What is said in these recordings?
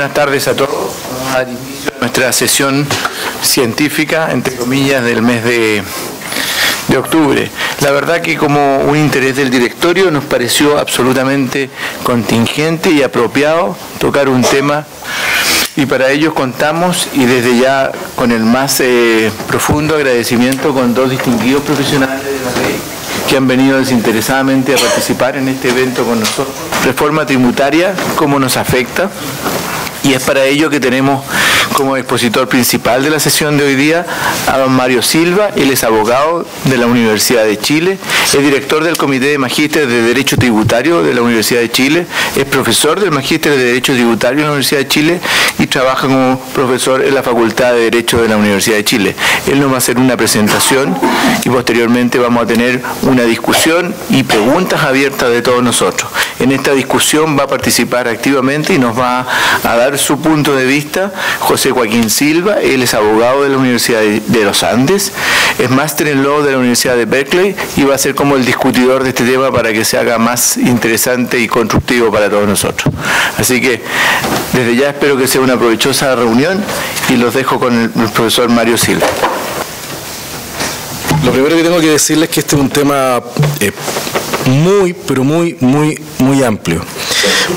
buenas tardes a todos. Vamos a dar inicio a nuestra sesión científica, entre comillas, del mes de octubre. La verdad que como un interés del directorio nos pareció absolutamente contingente y apropiado tocar un tema, y para ello contamos, y desde ya con el más profundo agradecimiento, con dos distinguidos profesionales de la ley que han venido desinteresadamente a participar en este evento con nosotros. Reforma tributaria, cómo nos afecta, y es para ello que tenemos como expositor principal de la sesión de hoy día a don Mario Silva. Él es abogado de la Universidad de Chile, es director del Comité de Magísteres de Derecho Tributario de la Universidad de Chile, es profesor del Magíster de Derecho Tributario de la Universidad de Chile y trabaja como profesor en la Facultad de Derecho de la Universidad de Chile. Él nos va a hacer una presentación y posteriormente vamos a tener una discusión y preguntas abiertas de todos nosotros. En esta discusión va a participar activamente y nos va a dar su punto de vista José Joaquín Silva. Él es abogado de la Universidad de los Andes, es máster en Law de la Universidad de Berkeley y va a ser como el discutidor de este tema para que se haga más interesante y constructivo para todos nosotros. Así que desde ya espero que sea una provechosa reunión y los dejo con el profesor Mario Silva. Lo primero que tengo que decirles es que este es un tema muy amplio.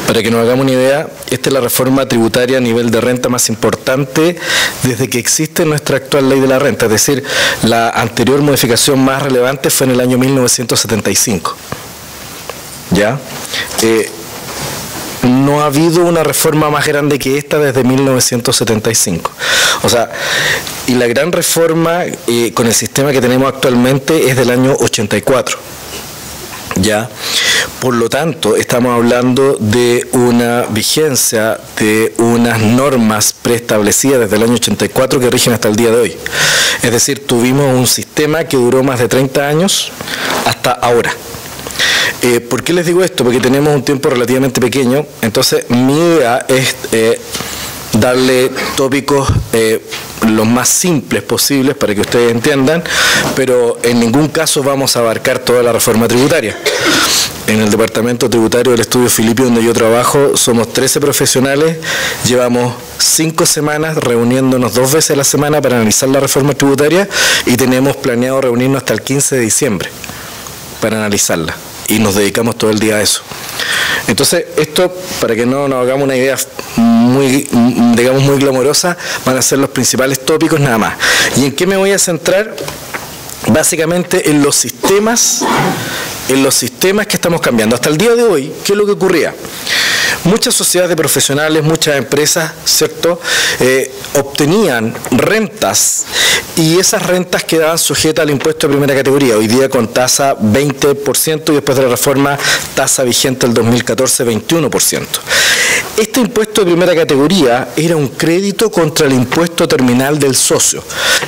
Para que nos hagamos una idea, esta es la reforma tributaria a nivel de renta más importante desde que existe nuestra actual ley de la renta, es decir, la anterior modificación más relevante fue en el año 1975. ¿Ya? No ha habido una reforma más grande que esta desde 1975. O sea, y la gran reforma con el sistema que tenemos actualmente es del año 84. ¿Ya? Por lo tanto, estamos hablando de una vigencia de unas normas preestablecidas desde el año 84 que rigen hasta el día de hoy. Es decir, tuvimos un sistema que duró más de 30 años hasta ahora. ¿Por qué les digo esto? Porque tenemos un tiempo relativamente pequeño, entonces mi idea es darle tópicos los más simples posibles para que ustedes entiendan, pero en ningún caso vamos a abarcar toda la reforma tributaria. En el departamento tributario del Estudio Filippi, donde yo trabajo, somos 13 profesionales, llevamos 5 semanas reuniéndonos 2 veces a la semana para analizar la reforma tributaria y tenemos planeado reunirnos hasta el 15 de diciembre para analizarla. Y nos dedicamos todo el día a eso. Entonces, esto, para que no nos hagamos una idea muy, digamos, muy glamorosa, van a ser los principales tópicos nada más. ¿Y en qué me voy a centrar? Básicamente en los sistemas que estamos cambiando. Hasta el día de hoy, ¿qué es lo que ocurría? Muchas sociedades de profesionales, muchas empresas, ¿cierto?, obtenían rentas y esas rentas quedaban sujetas al impuesto de primera categoría, hoy día con tasa 20% y después de la reforma tasa vigente del 2014, 21%. Este impuesto de primera categoría era un crédito contra el impuesto terminal del socio,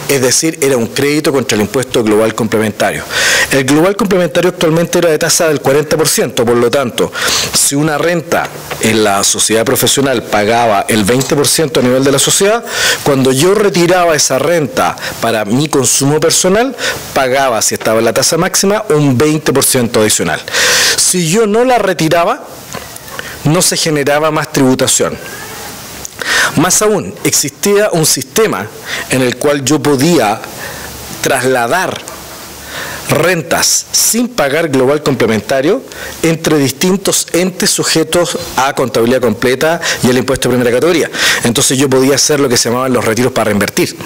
es decir, era un crédito contra el impuesto global complementario. El global complementario actualmente era de tasa del 40%, por lo tanto, si una renta en la sociedad profesional pagaba el 20% a nivel de la sociedad, cuando yo retiraba esa renta para mi consumo personal, pagaba, si estaba en la tasa máxima, un 20% adicional. Si yo no la retiraba, no se generaba más tributación. Más aún, existía un sistema en el cual yo podía trasladar rentas sin pagar global complementario entre distintos entes sujetos a contabilidad completa y el impuesto de primera categoría. Entonces yo podía hacer lo que se llamaban los retiros para reinvertir.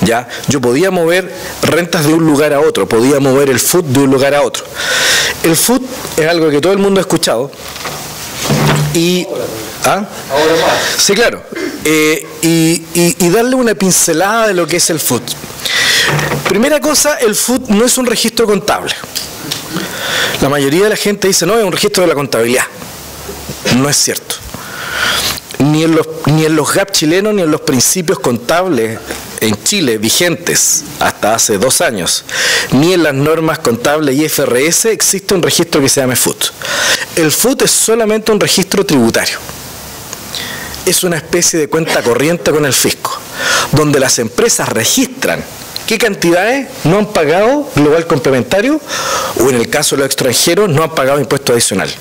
¿Ya? Yo podía mover rentas de un lugar a otro, podía mover el FUT de un lugar a otro. El FUT es algo que todo el mundo ha escuchado. Y, ¿ah? Sí, claro. Y darle una pincelada de lo que es el FUT. Primera cosa, el FUT no es un registro contable. La mayoría de la gente dice, no, es un registro de la contabilidad. No es cierto. Ni en los GAP chilenos, ni en los principios contables en Chile vigentes hasta hace 2 años, ni en las normas contables IFRS existe un registro que se llame FUT. El FUT es solamente un registro tributario. Es una especie de cuenta corriente con el fisco, donde las empresas registran qué cantidades no han pagado global complementario o en el caso de los extranjeros no han pagado impuesto adicional.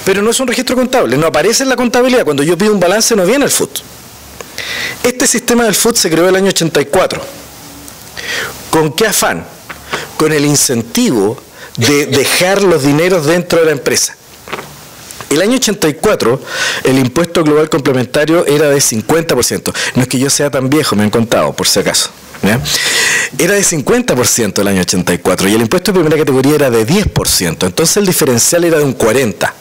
pero no es un registro contable, no aparece en la contabilidad. Cuando yo pido un balance no viene el FUT. Este sistema del FUT se creó el año 84. ¿Con qué afán? Con el incentivo de dejar los dineros dentro de la empresa. El año 84, el impuesto global complementario era de 50%. No es que yo sea tan viejo, me han contado, por si acaso. ¿Ya? Era de 50% el año 84 y el impuesto de primera categoría era de 10%. Entonces el diferencial era de un 40%.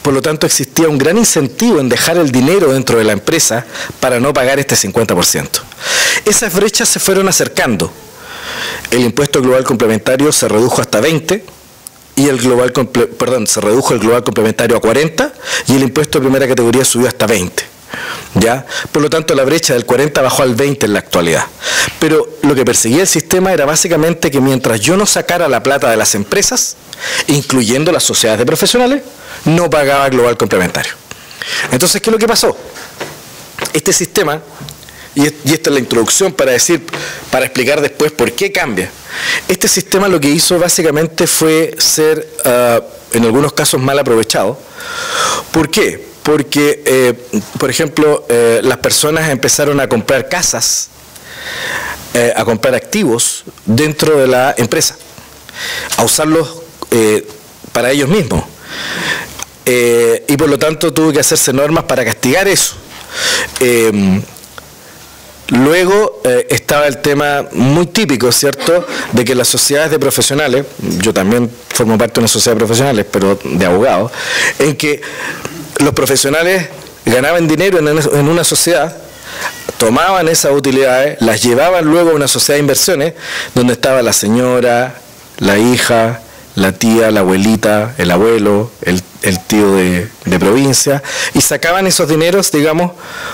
Por lo tanto, existía un gran incentivo en dejar el dinero dentro de la empresa para no pagar este 50%. Esas brechas se fueron acercando. El impuesto global complementario se redujo hasta 20%. Y se redujo el global complementario a 40 y el impuesto de primera categoría subió hasta 20. ¿Ya? Por lo tanto, la brecha del 40 bajó al 20 en la actualidad. Pero lo que perseguía el sistema era básicamente que mientras yo no sacara la plata de las empresas, incluyendo las sociedades de profesionales, no pagaba global complementario. Entonces, ¿qué es lo que pasó? Este sistema, y esta es la introducción para explicar después por qué cambia. Este sistema lo que hizo básicamente fue ser, en algunos casos, mal aprovechado. ¿Por qué? Porque, por ejemplo, las personas empezaron a comprar casas, a comprar activos dentro de la empresa, a usarlos para ellos mismos. Y por lo tanto tuvo que hacerse normas para castigar eso. Luego estaba el tema muy típico, ¿cierto?, de que las sociedades de profesionales, yo también formo parte de una sociedad de profesionales, pero de abogados, en que los profesionales ganaban dinero en una sociedad, tomaban esas utilidades, las llevaban luego a una sociedad de inversiones, donde estaba la señora, la hija, la tía, la abuelita, el abuelo, el tío de provincia, y sacaban esos dineros, digamos,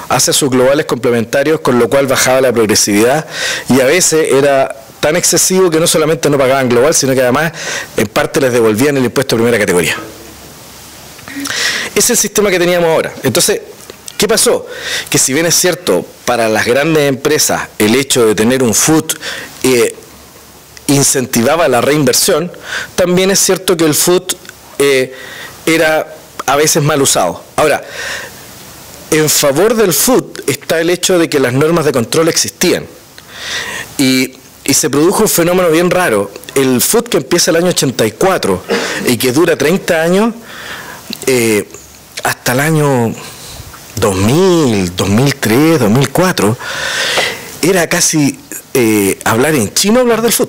hacia sus globales complementarios, con lo cual bajaba la progresividad, y a veces era tan excesivo que no solamente no pagaban global, sino que además en parte les devolvían el impuesto de primera categoría. Ese es el sistema que teníamos ahora. Entonces, ¿qué pasó? Que si bien es cierto, para las grandes empresas el hecho de tener un FUT incentivaba la reinversión, también es cierto que el FUT era a veces mal usado. Ahora, en favor del FUT está el hecho de que las normas de control existían. Y se produjo un fenómeno bien raro. El FUT, que empieza el año 84 y que dura 30 años, hasta el año 2000, 2003, 2004, era casi hablar en chino, hablar del FUT.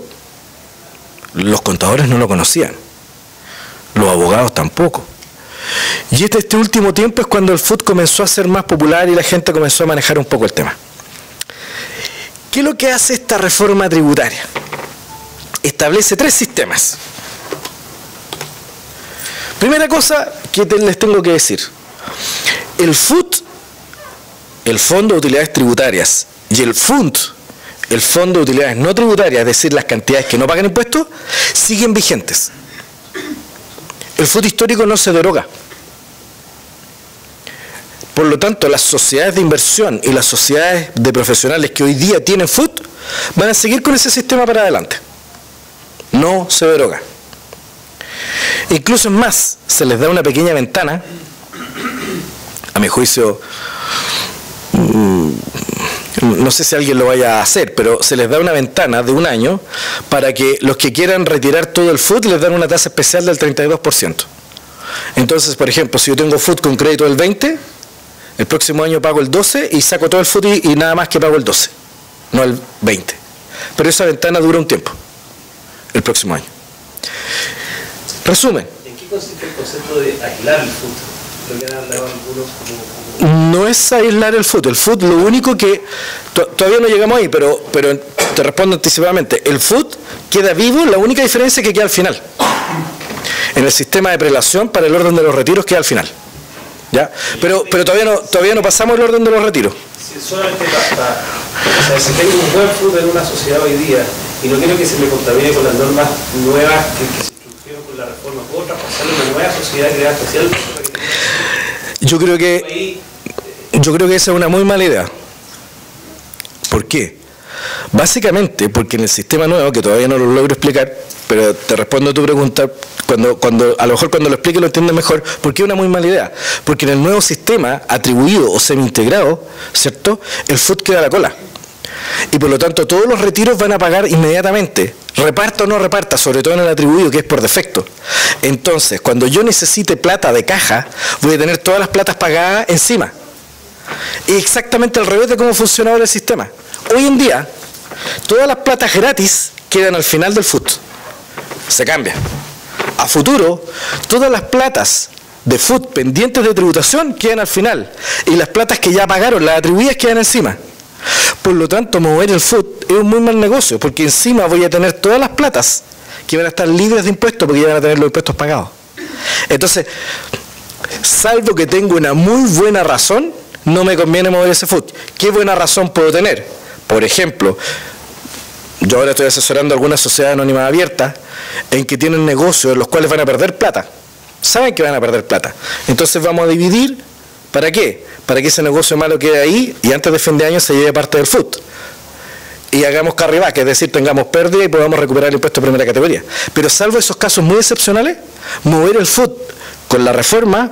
Los contadores no lo conocían, los abogados tampoco. Y este último tiempo es cuando el FUT comenzó a ser más popular y la gente comenzó a manejar un poco el tema. ¿Qué es lo que hace esta reforma tributaria? Establece 3 sistemas. Primera cosa que les tengo que decir. El FUT, el Fondo de Utilidades Tributarias, y el FUNT, el Fondo de Utilidades No Tributarias, es decir, las cantidades que no pagan impuestos, siguen vigentes. El FUT histórico no se deroga. Por lo tanto, las sociedades de inversión y las sociedades de profesionales que hoy día tienen FUT van a seguir con ese sistema para adelante. No se deroga. Incluso es más, se les da una pequeña ventana, a mi juicio, no sé si alguien lo vaya a hacer, pero se les da una ventana de 1 año para que los que quieran retirar todo el FUT les dan una tasa especial del 32%. Entonces, por ejemplo, si yo tengo FUT con crédito del 20%, el próximo año pago el 12% y saco todo el FUT y nada más que pago el 12%, no el 20%. Pero esa ventana dura un tiempo, el próximo año. Resumen. ¿En qué consiste el concepto de aislar el FUT? Lo que han hablado algunos como... No es aislar el FUT. El FUT, lo único que... Todavía no llegamos ahí, pero te respondo anticipadamente. El FUT queda vivo, la única diferencia es que queda al final. En el sistema de prelación para el orden de los retiros queda al final. ¿Ya? Pero todavía no pasamos el orden de los retiros. Si solamente basta... O sea, si tengo un buen FUT en una sociedad hoy día y no quiero que se me contamine con las normas nuevas que se introdujeron con la reforma, ¿puedo traspasarle una nueva sociedad creada especial? Yo creo que esa es una muy mala idea. ¿Por qué? Básicamente porque en el sistema nuevo, que todavía no lo logro explicar, pero te respondo a tu pregunta, a lo mejor cuando lo explique lo entiendes mejor, porque es una muy mala idea. Porque en el nuevo sistema atribuido o semi-integrado, ¿cierto?, el FUT queda a la cola. Y por lo tanto todos los retiros van a pagar inmediatamente, reparta o no reparta, sobre todo en el atribuido, que es por defecto. Entonces, cuando yo necesite plata de caja, voy a tener todas las platas pagadas encima. Y exactamente al revés de cómo funciona ahora el sistema. Hoy en día, todas las platas gratis quedan al final del FUT. Se cambia. A futuro, todas las platas de FUT pendientes de tributación quedan al final. Y las platas que ya pagaron, las atribuidas, quedan encima. Por lo tanto, mover el FUT es un muy mal negocio, porque encima voy a tener todas las platas que van a estar libres de impuestos, porque ya van a tener los impuestos pagados. Entonces, salvo que tengo una muy buena razón, no me conviene mover ese FUT. ¿Qué buena razón puedo tener? Por ejemplo, yo ahora estoy asesorando a algunas sociedades anónimas abiertas en que tienen negocios en los cuales van a perder plata. Saben que van a perder plata. Entonces vamos a dividir. ¿Para qué? Para que ese negocio malo quede ahí y antes de fin de año se lleve parte del FUT. Y hagamos carry back, es decir, tengamos pérdida y podamos recuperar el impuesto de primera categoría. Pero salvo esos casos muy excepcionales, mover el FUT con la reforma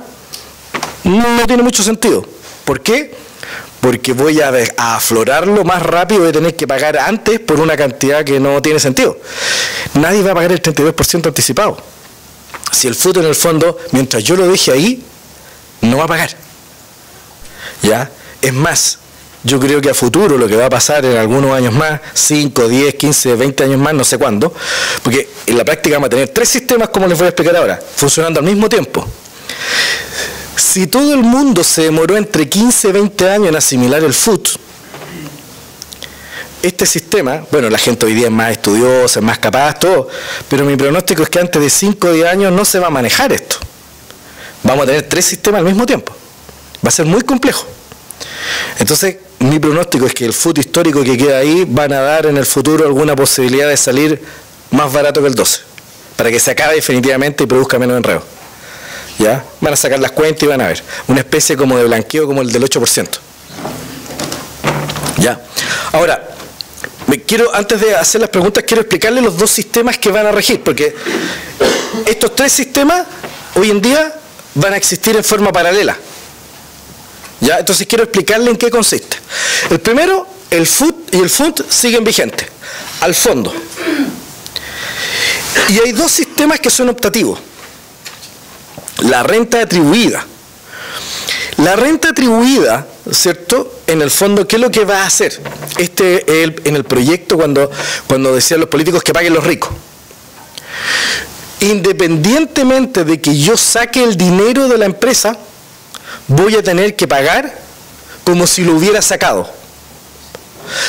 no tiene mucho sentido. ¿Por qué? Porque voy a aflorarlo más rápido, voy a tener que pagar antes por una cantidad que no tiene sentido. Nadie va a pagar el 32% anticipado. Si el FUT en el fondo, mientras yo lo deje ahí, no va a pagar. ¿Ya? Es más, yo creo que a futuro lo que va a pasar en algunos años más, 5, 10, 15, 20 años más, no sé cuándo, porque en la práctica vamos a tener 3 sistemas, como les voy a explicar ahora, funcionando al mismo tiempo. Si todo el mundo se demoró entre 15 y 20 años en asimilar el FUT, este sistema, bueno, la gente hoy día es más estudiosa, es más capaz, todo, pero mi pronóstico es que antes de 5 o 10 años no se va a manejar esto. Vamos a tener 3 sistemas al mismo tiempo. Va a ser muy complejo. Entonces, mi pronóstico es que el FUT histórico que queda ahí van a dar en el futuro alguna posibilidad de salir más barato que el 12, para que se acabe definitivamente y produzca menos enredo. ¿Ya? Van a sacar las cuentas y van a ver. Una especie como de blanqueo como el del 8%. ¿Ya? Ahora, antes de hacer las preguntas, quiero explicarles los 2 sistemas que van a regir, porque estos 3 sistemas hoy en día van a existir en forma paralela. ¿Ya? Entonces quiero explicarle en qué consiste. El primero, el FUT y el FUNT siguen vigentes, al fondo. Y hay 2 sistemas que son optativos. La renta atribuida. La renta atribuida, ¿cierto? En el fondo, ¿qué es lo que va a hacer? En el proyecto cuando decían los políticos que paguen los ricos. Independientemente de que yo saque el dinero de la empresa, voy a tener que pagar como si lo hubiera sacado.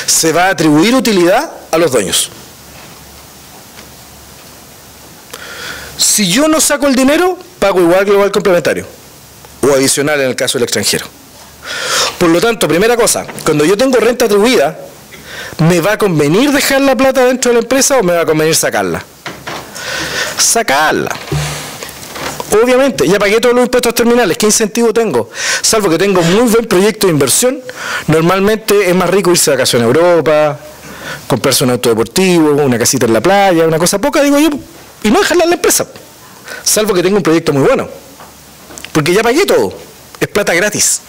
Se va a atribuir utilidad a los dueños. Si yo no saco el dinero, pago igual global complementario o adicional en el caso del extranjero. Por lo tanto, primera cosa, cuando yo tengo renta atribuida, ¿me va a convenir dejar la plata dentro de la empresa o me va a convenir sacarla? Sacarla. Obviamente, ya pagué todos los impuestos terminales, ¿qué incentivo tengo? Salvo que tengo un muy buen proyecto de inversión, normalmente es más rico irse de vacaciones a Europa, comprarse un auto deportivo, una casita en la playa, una cosa poca, digo yo, y no dejarla en la empresa. Salvo que tengo un proyecto muy bueno, porque ya pagué todo, es plata gratis.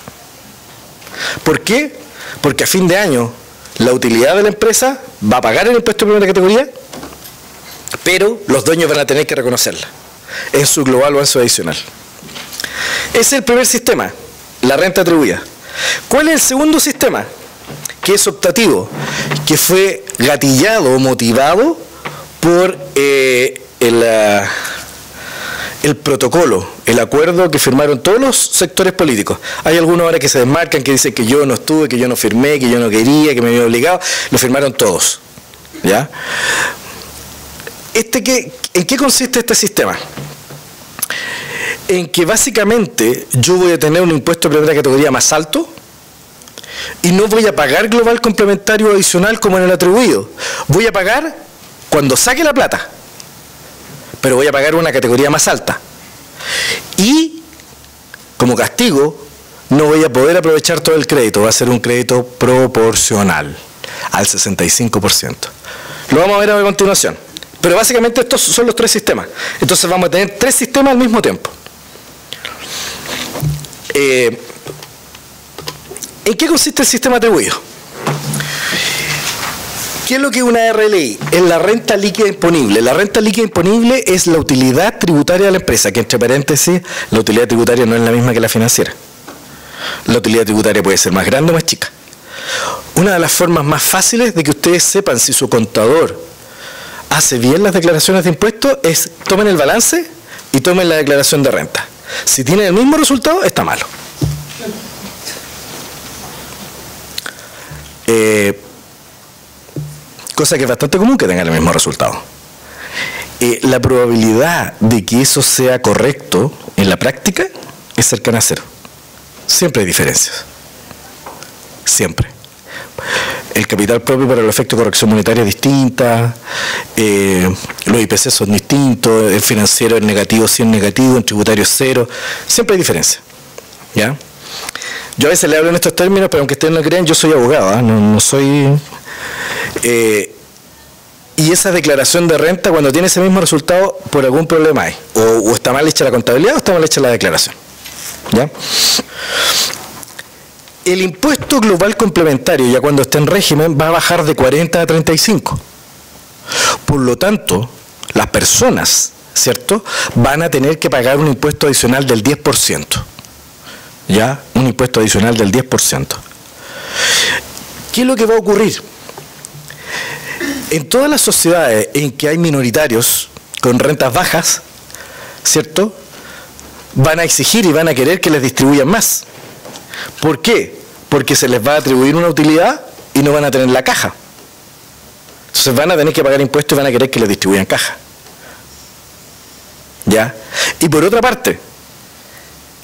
¿Por qué? Porque a fin de año la utilidad de la empresa va a pagar el impuesto de primera categoría, pero los dueños van a tener que reconocerla en su global o en su adicional. Ese es el primer sistema, la renta atribuida. ¿Cuál es el segundo sistema? Que es optativo, que fue gatillado o motivado por el protocolo, el acuerdo que firmaron todos los sectores políticos. Hay algunos ahora que se desmarcan, que dicen que yo no estuve, que yo no firmé, que yo no quería, que me había obligado. Lo firmaron todos. ¿Ya? ¿En qué consiste este sistema? En que básicamente yo voy a tener un impuesto de primera categoría más alto y no voy a pagar global complementario adicional como en el atribuido. Voy a pagar cuando saque la plata, pero voy a pagar una categoría más alta. Y como castigo no voy a poder aprovechar todo el crédito, va a ser un crédito proporcional. al 65%. Lo vamos a ver a continuación. Pero básicamente estos son los tres sistemas. Entonces vamos a tener tres sistemas al mismo tiempo. ¿En qué consiste el sistema atribuido? ¿Qué es lo que es una RLI? Es la renta líquida imponible. La renta líquida imponible es la utilidad tributaria de la empresa, que entre paréntesis, la utilidad tributaria no es la misma que la financiera. La utilidad tributaria puede ser más grande o más chica. Una de las formas más fáciles de que ustedes sepan si su contador hace bien las declaraciones de impuestos es tomen el balance y tomen la declaración de renta. Si tienen el mismo resultado, está malo. Cosa que es bastante común que tengan el mismo resultado. La probabilidad de que eso sea correcto en la práctica es cercana a cero. Siempre hay diferencias. Siempre. El capital propio para el efecto de corrección monetaria es distinta, los IPC son distintos, el financiero es negativo si es negativo, el tributario es cero, siempre hay diferencia. ¿Ya? Yo a veces le hablo en estos términos, pero aunque ustedes no crean, yo soy abogado, ¿eh? No soy... y esa declaración de renta, cuando tiene ese mismo resultado, por algún problema hay. O está mal hecha la contabilidad o está mal hecha la declaración. ¿Ya? El impuesto global complementario, ya cuando esté en régimen, va a bajar de 40 a 35. Por lo tanto, las personas, ¿cierto?, van a tener que pagar un impuesto adicional del 10%. ¿Ya? Un impuesto adicional del 10%. ¿Qué es lo que va a ocurrir? En todas las sociedades en que hay minoritarios con rentas bajas, ¿cierto?, van a exigir y van a querer que les distribuyan más. ¿Por qué? Porque se les va a atribuir una utilidad y no van a tener la caja. Entonces van a tener que pagar impuestos y van a querer que les distribuyan caja. ¿Ya? Y por otra parte,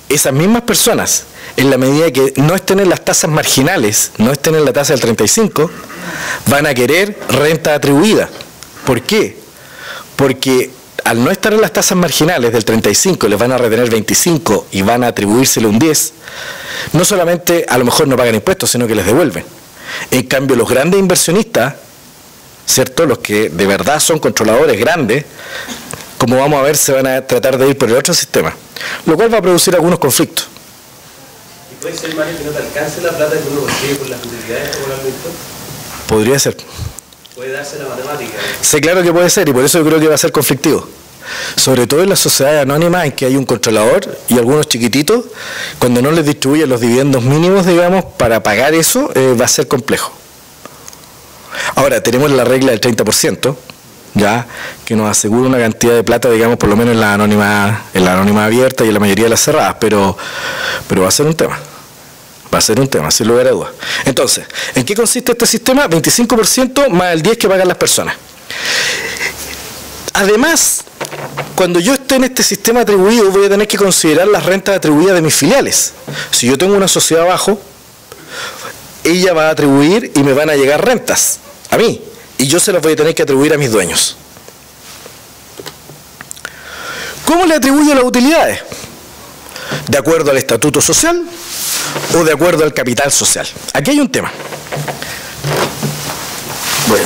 esas mismas personas, en la medida que no estén en las tasas marginales, no estén en la tasa del 35, van a querer renta atribuida. ¿Por qué? Porque al no estar en las tasas marginales del 35, les van a retener 25 y van a atribuírsele un 10, no solamente a lo mejor no pagan impuestos, sino que les devuelven. En cambio, los grandes inversionistas, ¿cierto?, los que de verdad son controladores grandes, como vamos a ver, se van a tratar de ir por el otro sistema, lo cual va a producir algunos conflictos. ¿Y puede ser, Mario, que no te alcance la plata que uno consigue por las utilidades regularmente? Podría ser. Puede darse la matemática. Sí, claro que puede ser, y por eso yo creo que va a ser conflictivo. Sobre todo en las sociedades anónimas en que hay un controlador y algunos chiquititos, cuando no les distribuyen los dividendos mínimos, digamos, para pagar eso, va a ser complejo. Ahora, tenemos la regla del 30%, ya, que nos asegura una cantidad de plata, digamos, por lo menos en la anónima abierta y en la mayoría de las cerradas, pero va a ser un tema. Va a ser un tema, sin lugar a dudas. Entonces, ¿en qué consiste este sistema? 25% más el 10% que pagan las personas. Además, cuando yo esté en este sistema atribuido, voy a tener que considerar las rentas atribuidas de mis filiales. Si yo tengo una sociedad abajo, ella va a atribuir y me van a llegar rentas a mí, y yo se las voy a tener que atribuir a mis dueños. ¿Cómo le atribuyo las utilidades? ¿De acuerdo al estatuto social o de acuerdo al capital social? Aquí hay un tema. Bueno,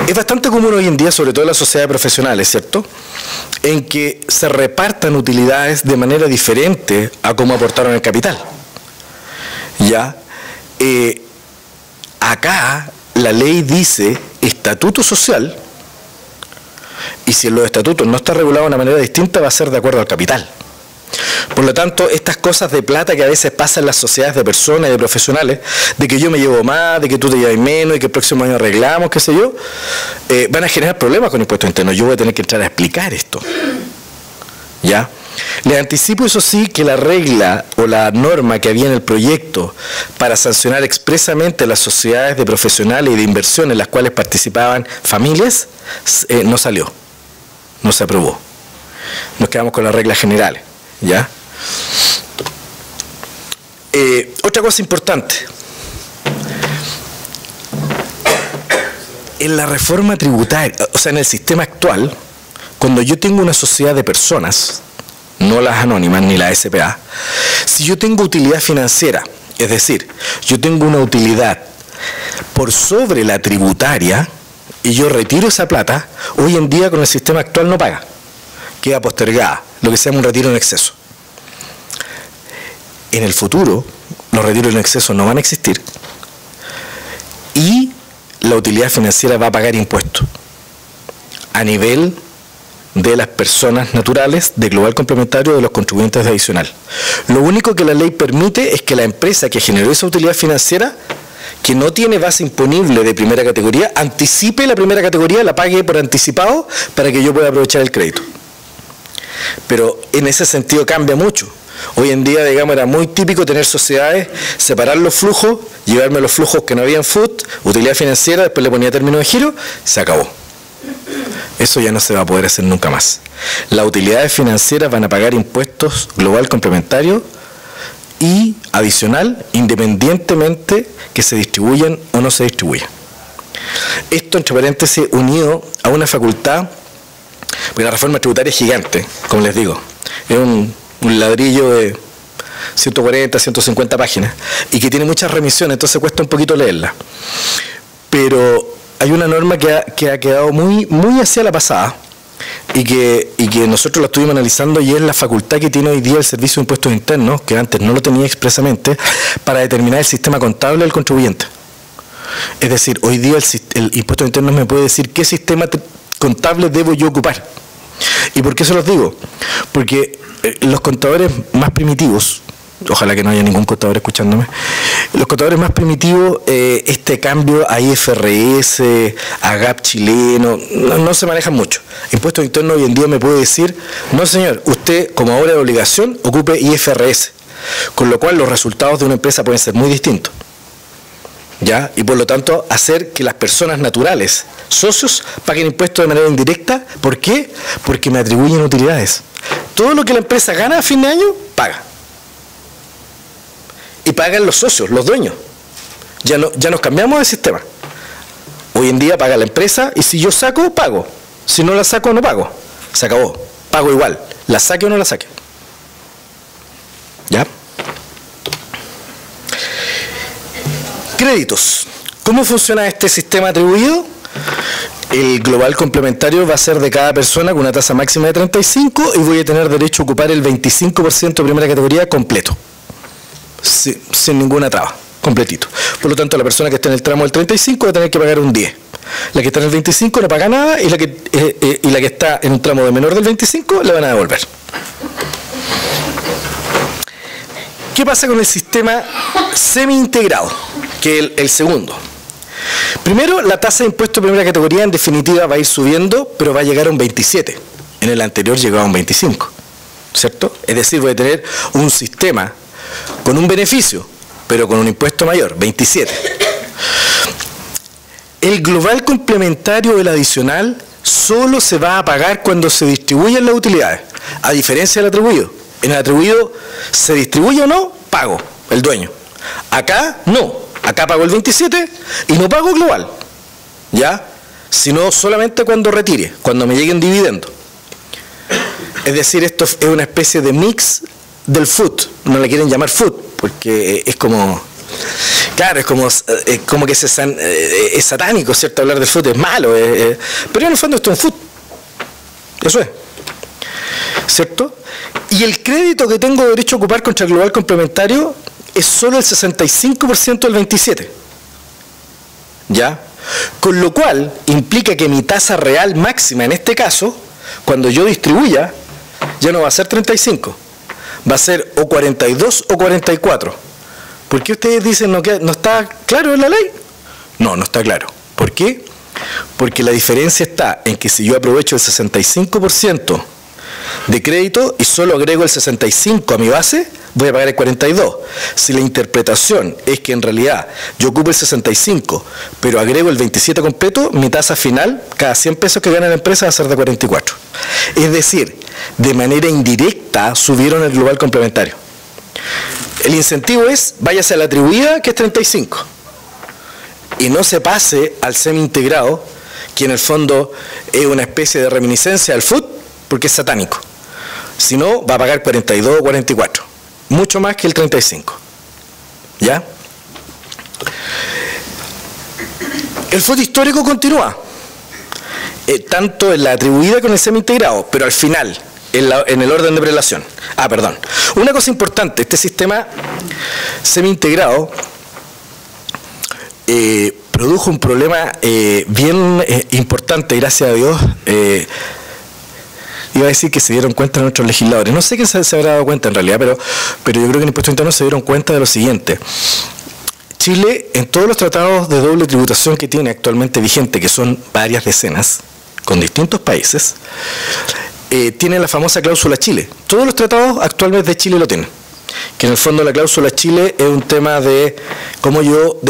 es bastante común hoy en día, sobre todo en las sociedades profesionales, ¿cierto?, en que se repartan utilidades de manera diferente a cómo aportaron el capital. ¿Ya? Acá la ley dice estatuto social, y si en los estatutos no está regulado de una manera distinta, va a ser de acuerdo al capital. Por lo tanto, estas cosas de plata que a veces pasan en las sociedades de personas y de profesionales, de que yo me llevo más, de que tú te llevas menos, y que el próximo año arreglamos, qué sé yo, van a generar problemas con impuestos internos. Yo voy a tener que entrar a explicar esto. ¿Ya? Les anticipo, eso sí, que la regla o la norma que había en el proyecto para sancionar expresamente las sociedades de profesionales y de inversión en las cuales participaban familias, no salió, no se aprobó. Nos quedamos con las reglas generales. ¿Ya? Otra cosa importante. En la reforma tributaria, o sea, en el sistema actual, cuando yo tengo una sociedad de personas, no las anónimas ni la SPA, si yo tengo utilidad financiera Es decir, yo tengo una utilidad por sobre la tributaria y yo retiro esa plata, hoy en día con el sistema actual no paga, queda postergada, lo que se llama un retiro en exceso. En el futuro, los retiros en exceso no van a existir y la utilidad financiera va a pagar impuestos a nivel de las personas naturales, de global complementario, de los contribuyentes de adicional. Lo único que la ley permite es que la empresa que generó esa utilidad financiera, que no tiene base imponible de primera categoría, anticipe la primera categoría, la pague por anticipado para que yo pueda aprovechar el crédito. Pero en ese sentido cambia mucho. Hoy en día, digamos, era muy típico tener sociedades, separar los flujos, llevarme los flujos que no habían FUT, utilidad financiera, después le ponía término de giro, se acabó. Eso ya no se va a poder hacer nunca más. Las utilidades financieras van a pagar impuestos global complementario y adicional, independientemente que se distribuyan o no se distribuyan. Esto, entre paréntesis, unido a una facultad, porque la reforma tributaria es gigante, como les digo, es un ladrillo de 140, 150 páginas, y que tiene muchas remisiones, entonces cuesta un poquito leerla. Pero hay una norma que ha quedado muy hacia la pasada y que nosotros la estuvimos analizando, y es la facultad que tiene hoy día el Servicio de Impuestos Internos, que antes no lo tenía expresamente, para determinar el sistema contable del contribuyente. Es decir, hoy día el Impuesto Interno me puede decir qué sistema contable debo yo ocupar. ¿Y por qué se los digo? Porque los contadores más primitivos, ojalá que no haya ningún contador escuchándome, los contadores más primitivos, este cambio a IFRS, a GAP chileno, no se manejan mucho. Impuestos Internos hoy en día me puede decir, no señor, usted como obra de obligación ocupe IFRS, con lo cual los resultados de una empresa pueden ser muy distintos. ¿Ya? Y por lo tanto hacer que las personas naturales, socios, paguen impuestos de manera indirecta. ¿Por qué? Porque me atribuyen utilidades. Todo lo que la empresa gana a fin de año, paga. Y pagan los socios, los dueños. Ya nos cambiamos de sistema. Hoy en día paga la empresa, y si yo saco, pago. Si no la saco, no pago. Se acabó. Pago igual. La saque o no la saque. ¿Ya? Créditos. ¿Cómo funciona este sistema atribuido? El global complementario va a ser de cada persona con una tasa máxima de 35 y voy a tener derecho a ocupar el 25% de primera categoría completo. Sin ninguna traba, completito. Por lo tanto, la persona que está en el tramo del 35 va a tener que pagar un 10. La que está en el 25 no paga nada, y la que está en un tramo de menor del 25 le van a devolver. ¿Qué pasa con el sistema semi-integrado? Que es el segundo. Primero, la tasa de impuesto de primera categoría en definitiva va a ir subiendo, pero va a llegar a un 27. En el anterior llegaba a un 25, ¿cierto? Es decir, voy a tener un sistema con un beneficio, pero con un impuesto mayor, 27. El global complementario del adicional solo se va a pagar cuando se distribuyen las utilidades, a diferencia del atribuido. En el atribuido, se distribuye o no, pago, el dueño. Acá, no. Acá pago el 27 y no pago global, ¿ya? Sino solamente cuando retire, cuando me lleguen dividendos. Es decir, esto es una especie de mix del FUT. No le quieren llamar FUT, porque es como... Claro, es como que es satánico, ¿cierto? Hablar de FUT es malo, pero en el fondo esto es un FUT. Eso es, ¿cierto? Y el crédito que tengo derecho a ocupar contra el global complementario es solo el 65% del 27. ¿Ya? Con lo cual implica que mi tasa real máxima en este caso, cuando yo distribuya, ya no va a ser 35, va a ser o 42 o 44. ¿Por qué ustedes dicen no está claro en la ley? No está claro. ¿Por qué? Porque la diferencia está en que si yo aprovecho el 65% de crédito y solo agrego el 65 a mi base, voy a pagar el 42. Si la interpretación es que en realidad yo ocupo el 65, pero agrego el 27 completo, mi tasa final, cada 100 pesos que gana la empresa, va a ser de 44. Es decir, de manera indirecta subieron el global complementario. El incentivo es, váyase a la atribuida, que es 35. Y no se pase al semi-integrado, que en el fondo es una especie de reminiscencia al FUT, porque es satánico. Si no, va a pagar 42 o 44. Mucho más que el 35. ¿Ya? El FUT histórico continúa, tanto en la atribuida con el semi-integrado, pero al final, en el orden de prelación. Perdón. Una cosa importante, este sistema semi-integrado produjo un problema bien importante, gracias a Dios. Iba a decir que se dieron cuenta nuestros legisladores. No sé quién se habrá dado cuenta en realidad, pero yo creo que en Impuesto Interno se dieron cuenta de lo siguiente. Chile, en todos los tratados de doble tributación que tiene actualmente vigente, que son varias decenas, con distintos países, tiene la famosa cláusula Chile. Todos los tratados actualmente de Chile lo tienen. Que en el fondo la cláusula Chile es un tema de cómo yo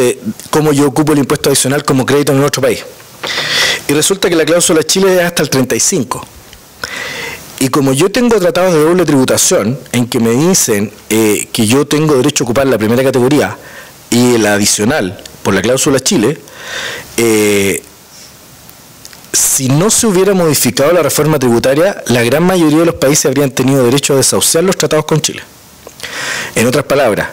ocupo el impuesto adicional como crédito en otro país. Y resulta que la cláusula Chile es hasta el 35. Y como yo tengo tratados de doble tributación en que me dicen que yo tengo derecho a ocupar la primera categoría y la adicional por la cláusula Chile, si no se hubiera modificado la reforma tributaria, la gran mayoría de los países habrían tenido derecho a desahuciar los tratados con Chile. En otras palabras,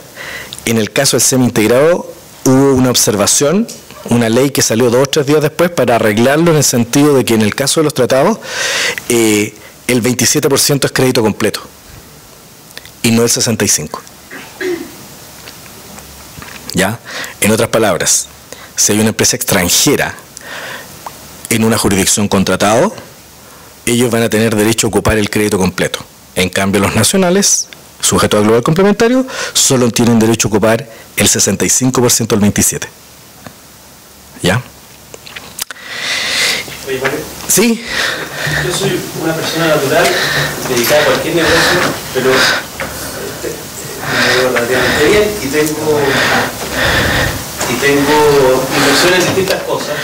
en el caso del semi-integrado hubo una observación, una ley que salió 2 o 3 días después para arreglarlo en el sentido de que en el caso de los tratados el 27% es crédito completo y no el 65%. ¿Ya? En otras palabras, si hay una empresa extranjera en una jurisdicción con tratado, ellos van a tener derecho a ocupar el crédito completo. En cambio, los nacionales, sujetos al global complementario, solo tienen derecho a ocupar el 65% del 27%. ¿Ya? Oye, Mario. Sí. Yo soy una persona natural dedicada a cualquier negocio, pero me veo relativamente bien y tengo inversiones en distintas cosas,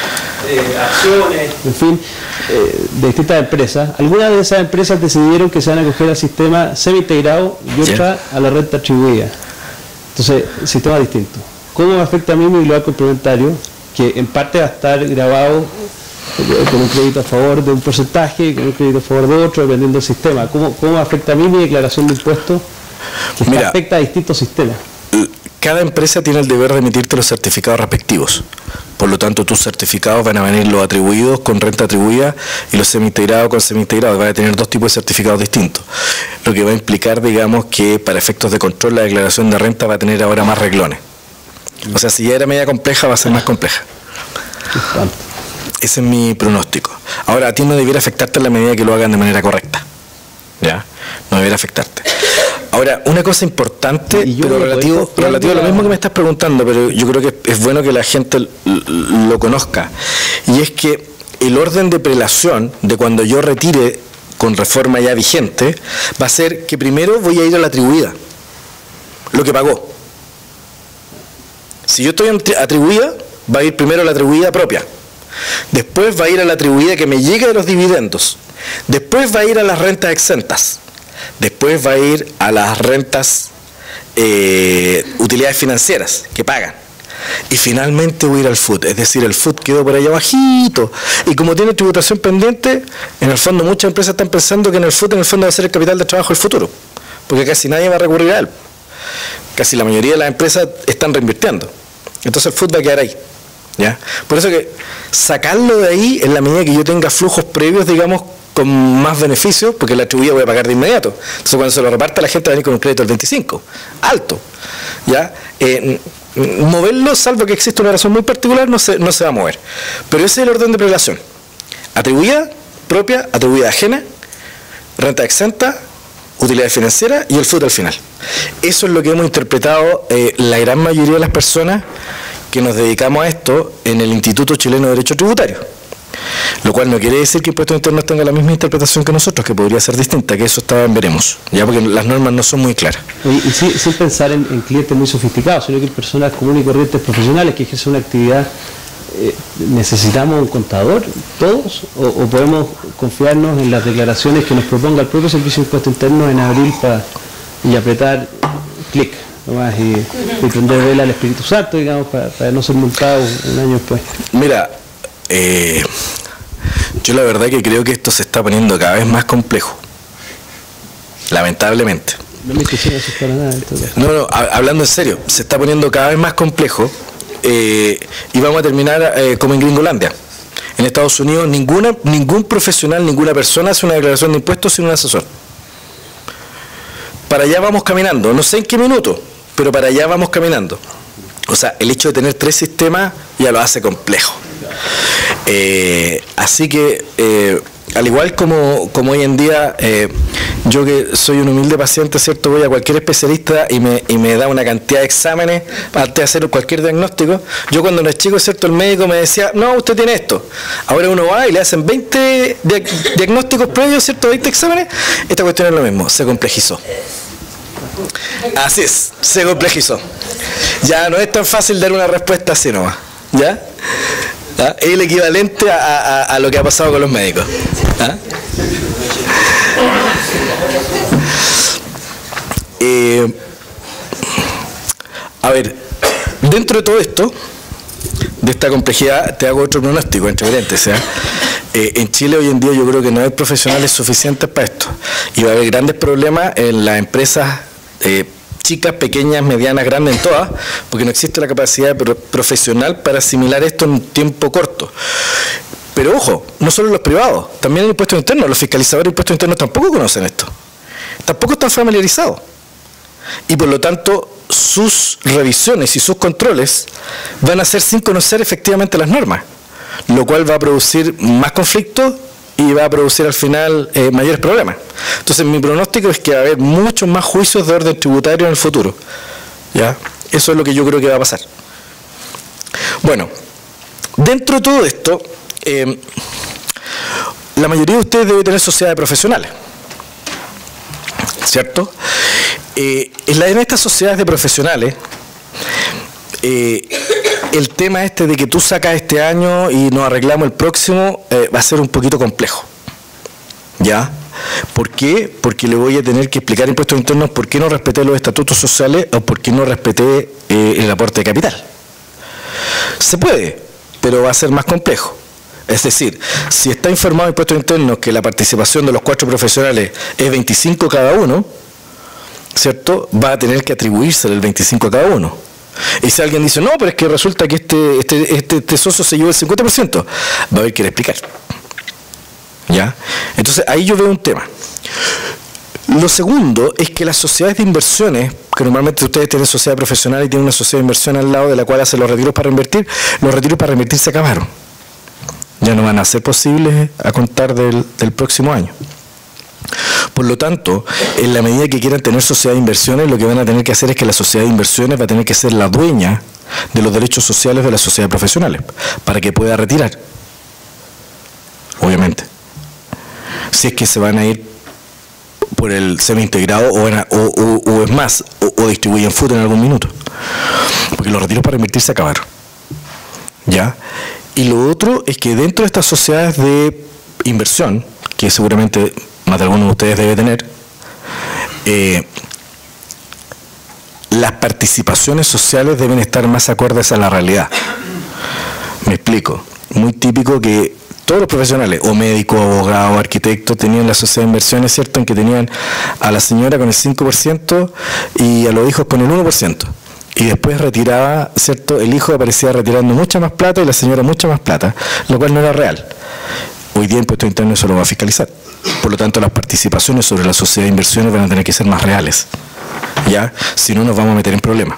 acciones, en fin, de distintas empresas. Algunas de esas empresas decidieron que se van a acoger al sistema semi-integrado y otras a la renta atribuida. Entonces, sistema distinto. ¿Cómo me afecta a mí mi global complementario? Que en parte va a estar grabado con un crédito a favor de un porcentaje, con un crédito a favor de otro, dependiendo del sistema. ¿Cómo afecta a mí mi declaración de impuestos? Que afecta a distintos sistemas. Cada empresa tiene el deber de emitirte los certificados respectivos. Por lo tanto, tus certificados van a venir los atribuidos con renta atribuida y los semi-integrados con semi-integrados. Van a tener 2 tipos de certificados distintos. Lo que va a implicar, digamos, que para efectos de control la declaración de renta va a tener ahora más reglones. O sea, si ya era media compleja, va a ser más compleja. Ese es mi pronóstico. Ahora, a ti no debiera afectarte en la medida que lo hagan de manera correcta. ¿Ya? No debiera afectarte. Ahora, una cosa importante, pero relativo a lo mismo que me estás preguntando, pero yo creo que es bueno que la gente lo conozca, y es que el orden de prelación de cuando yo retire con reforma ya vigente va a ser que primero voy a ir a la atribuida, lo que pagó. Si yo estoy atribuida, va a ir primero a la atribuida propia, después va a ir a la atribuida que me llega de los dividendos, después va a ir a las rentas exentas, después va a ir a las rentas utilidades financieras que pagan, y finalmente voy a ir al FUT. Es decir, el FUT quedó por allá abajito, y como tiene tributación pendiente, en el fondo muchas empresas están pensando que en el FUT en el fondo va a ser el capital de trabajo del futuro, porque casi nadie va a recurrir a él, casi la mayoría de las empresas están reinvirtiendo, entonces el FUT va a quedar ahí, ¿ya? Por eso que sacarlo de ahí en la medida que yo tenga flujos previos, digamos, con más beneficios, porque la atribuida voy a pagar de inmediato. Entonces cuando se lo reparta la gente va a venir con un crédito del 25, alto. ¿Ya? Moverlo, salvo que exista una razón muy particular, no se va a mover. Pero ese es el orden de prelación. Atribuida propia, atribuida ajena, renta exenta, utilidades financieras y el FUT al final. Eso es lo que hemos interpretado la gran mayoría de las personas que nos dedicamos a esto en el Instituto Chileno de Derecho Tributario. Lo cual no quiere decir que Impuestos Internos tenga la misma interpretación que nosotros, que podría ser distinta, que eso está en veremos, ya, porque las normas no son muy claras. Y sin pensar en clientes muy sofisticados, sino que en personas comunes y corrientes profesionales que ejercen una actividad, ¿necesitamos un contador todos? ¿O podemos confiarnos en las declaraciones que nos proponga el propio Servicio de Impuestos Internos en abril y apretar clic nomás y prender vela al Espíritu Santo, digamos, para no ser multado un año después? Mira, yo la verdad que creo que esto se está poniendo cada vez más complejo, lamentablemente. No me quisiera asustar a nada. No, hablando en serio, se está poniendo cada vez más complejo y vamos a terminar como en Gringolandia. En Estados Unidos ningún profesional, ninguna persona hace una declaración de impuestos sin un asesor. Para allá vamos caminando, no sé en qué minuto, pero para allá vamos caminando. O sea, el hecho de tener 3 sistemas ya lo hace complejo. Así que, al igual como hoy en día, yo que soy un humilde paciente, ¿cierto? Voy a cualquier especialista y me da una cantidad de exámenes antes de hacer cualquier diagnóstico. Yo cuando era chico, ¿cierto? El médico me decía, no, usted tiene esto. Ahora uno va y le hacen 20 diagnósticos previos, ¿cierto? 20 exámenes. Esta cuestión es lo mismo, se complejizó. Así es, se complejizó. Ya no es tan fácil dar una respuesta así nomás, ¿ya? ¿Ah? Es el equivalente a lo que ha pasado con los médicos. ¿Ah? A ver, dentro de todo esto, de esta complejidad, te hago otro pronóstico, entre paréntesis. En Chile hoy en día yo creo que no hay profesionales suficientes para esto. Y va a haber grandes problemas en las empresas chicas, pequeñas, medianas, grandes, en todas, porque no existe la capacidad profesional para asimilar esto en un tiempo corto. Pero ojo, no solo los privados, también en impuestos internos, los fiscalizadores de impuestos internos tampoco conocen esto, tampoco están familiarizados. Y por lo tanto, sus revisiones y sus controles van a ser sin conocer efectivamente las normas, lo cual va a producir más conflictos y va a producir al final mayores problemas. Entonces mi pronóstico es que va a haber muchos más juicios de orden tributario en el futuro. ¿Ya? Eso es lo que yo creo que va a pasar. Bueno, dentro de todo esto, la mayoría de ustedes debe tener sociedades profesionales, ¿cierto? En estas sociedades de profesionales, el tema de que tú sacas este año y nos arreglamos el próximo va a ser un poquito complejo. ¿Ya? ¿Por qué? Porque le voy a tener que explicar impuestos internos por qué no respeté los estatutos sociales o por qué no respeté el aporte de capital. Se puede, pero va a ser más complejo. Es decir, si está informado en impuestos internos que la participación de los 4 profesionales es 25 cada uno, ¿cierto? Va a tener que atribuirse el 25 a cada uno. Y si alguien dice, no, pero es que resulta que este socio se llevó el 50%, va a haber que explicar. ¿Ya? Entonces, ahí yo veo un tema. Lo segundo es que las sociedades de inversiones, que normalmente ustedes tienen sociedad profesional y tienen una sociedad de inversión al lado de la cual hacen los retiros para reinvertir, los retiros para reinvertir se acabaron. Ya no van a ser posibles a contar del próximo año. Por lo tanto, en la medida que quieran tener sociedad de inversiones, lo que van a tener que hacer es que la sociedad de inversiones va a tener que ser la dueña de los derechos sociales de las sociedades profesionales, para que pueda retirar. Obviamente. Si es que se van a ir por el semi-integrado o es más, o distribuyen FUT en algún minuto. Porque los retiros para invertir se acabaron. ¿Ya? Y lo otro es que dentro de estas sociedades de inversión, que seguramente más de algunos de ustedes debe tener, las participaciones sociales deben estar más acordes a la realidad. Me explico. Muy típico que todos los profesionales, o médicos, abogados, arquitectos, tenían la sociedad de inversiones, ¿cierto?, en que tenían a la señora con el 5% y a los hijos con el 1%. Y después retiraba, ¿cierto?, el hijo aparecía retirando mucha más plata y la señora mucha más plata, lo cual no era real. Hoy día Impuestos Internos eso lo va a fiscalizar. Por lo tanto, las participaciones sobre la sociedad de inversiones van a tener que ser más reales. ¿Ya? Si no, nos vamos a meter en problemas.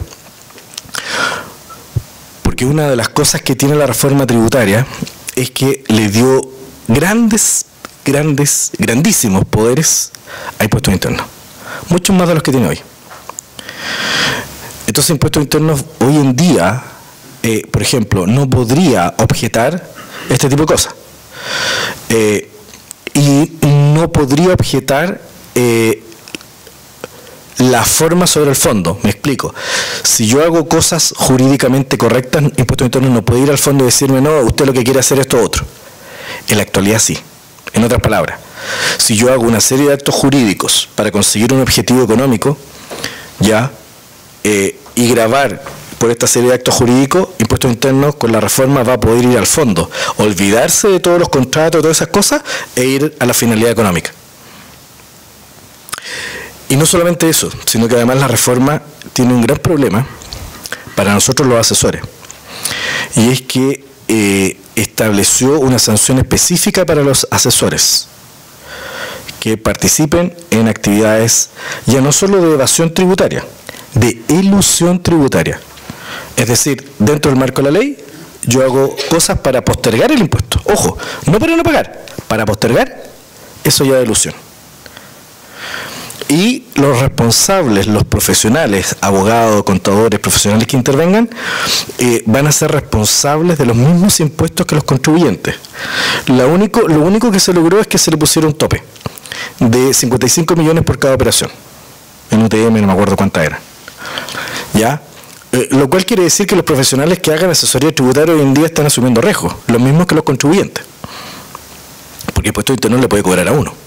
Porque una de las cosas que tiene la reforma tributaria es que le dio grandísimos poderes a Impuestos Internos. Muchos más de los que tiene hoy. Entonces, Impuestos Internos hoy en día, por ejemplo, no podría objetar este tipo de cosas. Y no podría objetar la forma sobre el fondo. Me explico. Si yo hago cosas jurídicamente correctas, Impuestos Internos no puede ir al fondo y decirme, no, usted lo que quiere hacer es esto otro. En la actualidad sí. En otras palabras, si yo hago una serie de actos jurídicos para conseguir un objetivo económico, ya, y grabar por esta serie de actos jurídicos, Impuestos Internos con la reforma va a poder ir al fondo, olvidarse de todos los contratos, de todas esas cosas, e ir a la finalidad económica. Y no solamente eso, sino que además la reforma tiene un gran problema para nosotros los asesores. Y es que estableció una sanción específica para los asesores que participen en actividades ya no solo de evasión tributaria, de elusión tributaria. Es decir, dentro del marco de la ley, yo hago cosas para postergar el impuesto. Ojo, no para no pagar, para postergar, eso ya es elusión. Y los responsables, los profesionales, abogados, contadores, profesionales que intervengan, van a ser responsables de los mismos impuestos que los contribuyentes. Lo único que se logró es que se le pusiera un tope de 55 millones por cada operación. En UTM no me acuerdo cuánta era. ¿Ya? Lo cual quiere decir que los profesionales que hagan asesoría tributaria hoy en día están asumiendo riesgos, lo mismo que los contribuyentes. Porque el impuesto interno le puede cobrar a uno.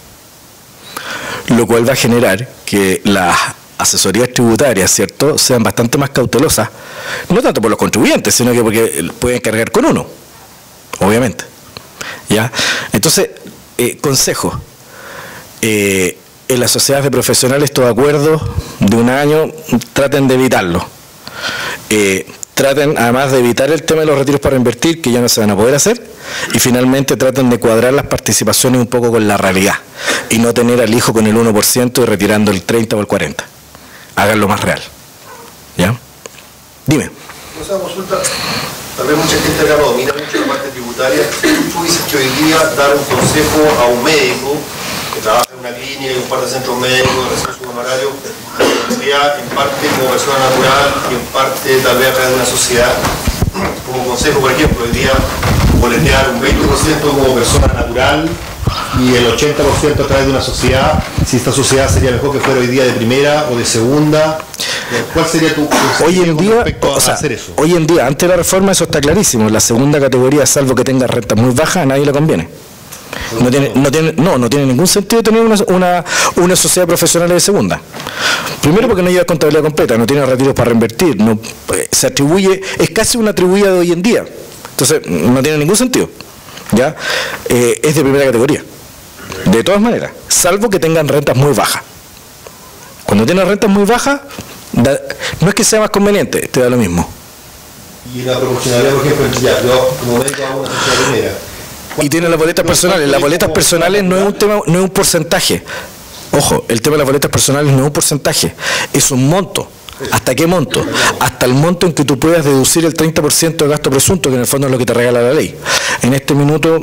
Lo cual va a generar que las asesorías tributarias, ¿cierto?, sean bastante más cautelosas, no tanto por los contribuyentes, sino que porque pueden cargar con uno, obviamente. ¿Ya? Entonces, consejo, en las sociedades de profesionales, todo acuerdo de un año, traten de evitarlo. Traten además de evitar el tema de los retiros para invertir, que ya no se van a poder hacer, y finalmente traten de cuadrar las participaciones un poco con la realidad y no tener al hijo con el 1% y retirando el 30 o el 40. Háganlo más real. ¿Ya? Dime. Esa consulta, tal vez mucha gente acá no domina mucho la parte tributaria. Tú dices que hoy día dar un consejo a un médico que trabaja en una clínica y un par de centros médicos, recibe su honorario, en parte como persona natural y en parte tal vez a través de una sociedad. Como consejo, por ejemplo, hoy día boletear un 20% como persona natural y el 80% a través de una sociedad. Si esta sociedad sería mejor que fuera hoy día de primera o de segunda, ¿cuál sería tu consejo hoy en día, respecto a hacer eso? Hoy en día, antes de la reforma, eso está clarísimo. La segunda categoría, salvo que tenga rentas muy bajas, a nadie le conviene. No tiene ningún sentido tener una sociedad profesional de segunda. Primero porque no lleva contabilidad completa, no tiene retiros para reinvertir, no, se atribuye, es casi una atribuida de hoy en día. Entonces, no tiene ningún sentido. ¿Ya? Es de primera categoría. De todas maneras, salvo que tengan rentas muy bajas. Cuando tienen rentas muy bajas, no es que sea más conveniente, te da lo mismo. Y la proporcionalidad, por ejemplo, ya, yo como médico hago una sociedad primera. Y tiene las boletas personales. Las boletas personales no es un tema, no es un porcentaje. Ojo, el tema de las boletas personales no es un porcentaje, es un monto. ¿Hasta qué monto? Hasta el monto en que tú puedas deducir el 30% de gasto presunto, que en el fondo es lo que te regala la ley. En este minuto,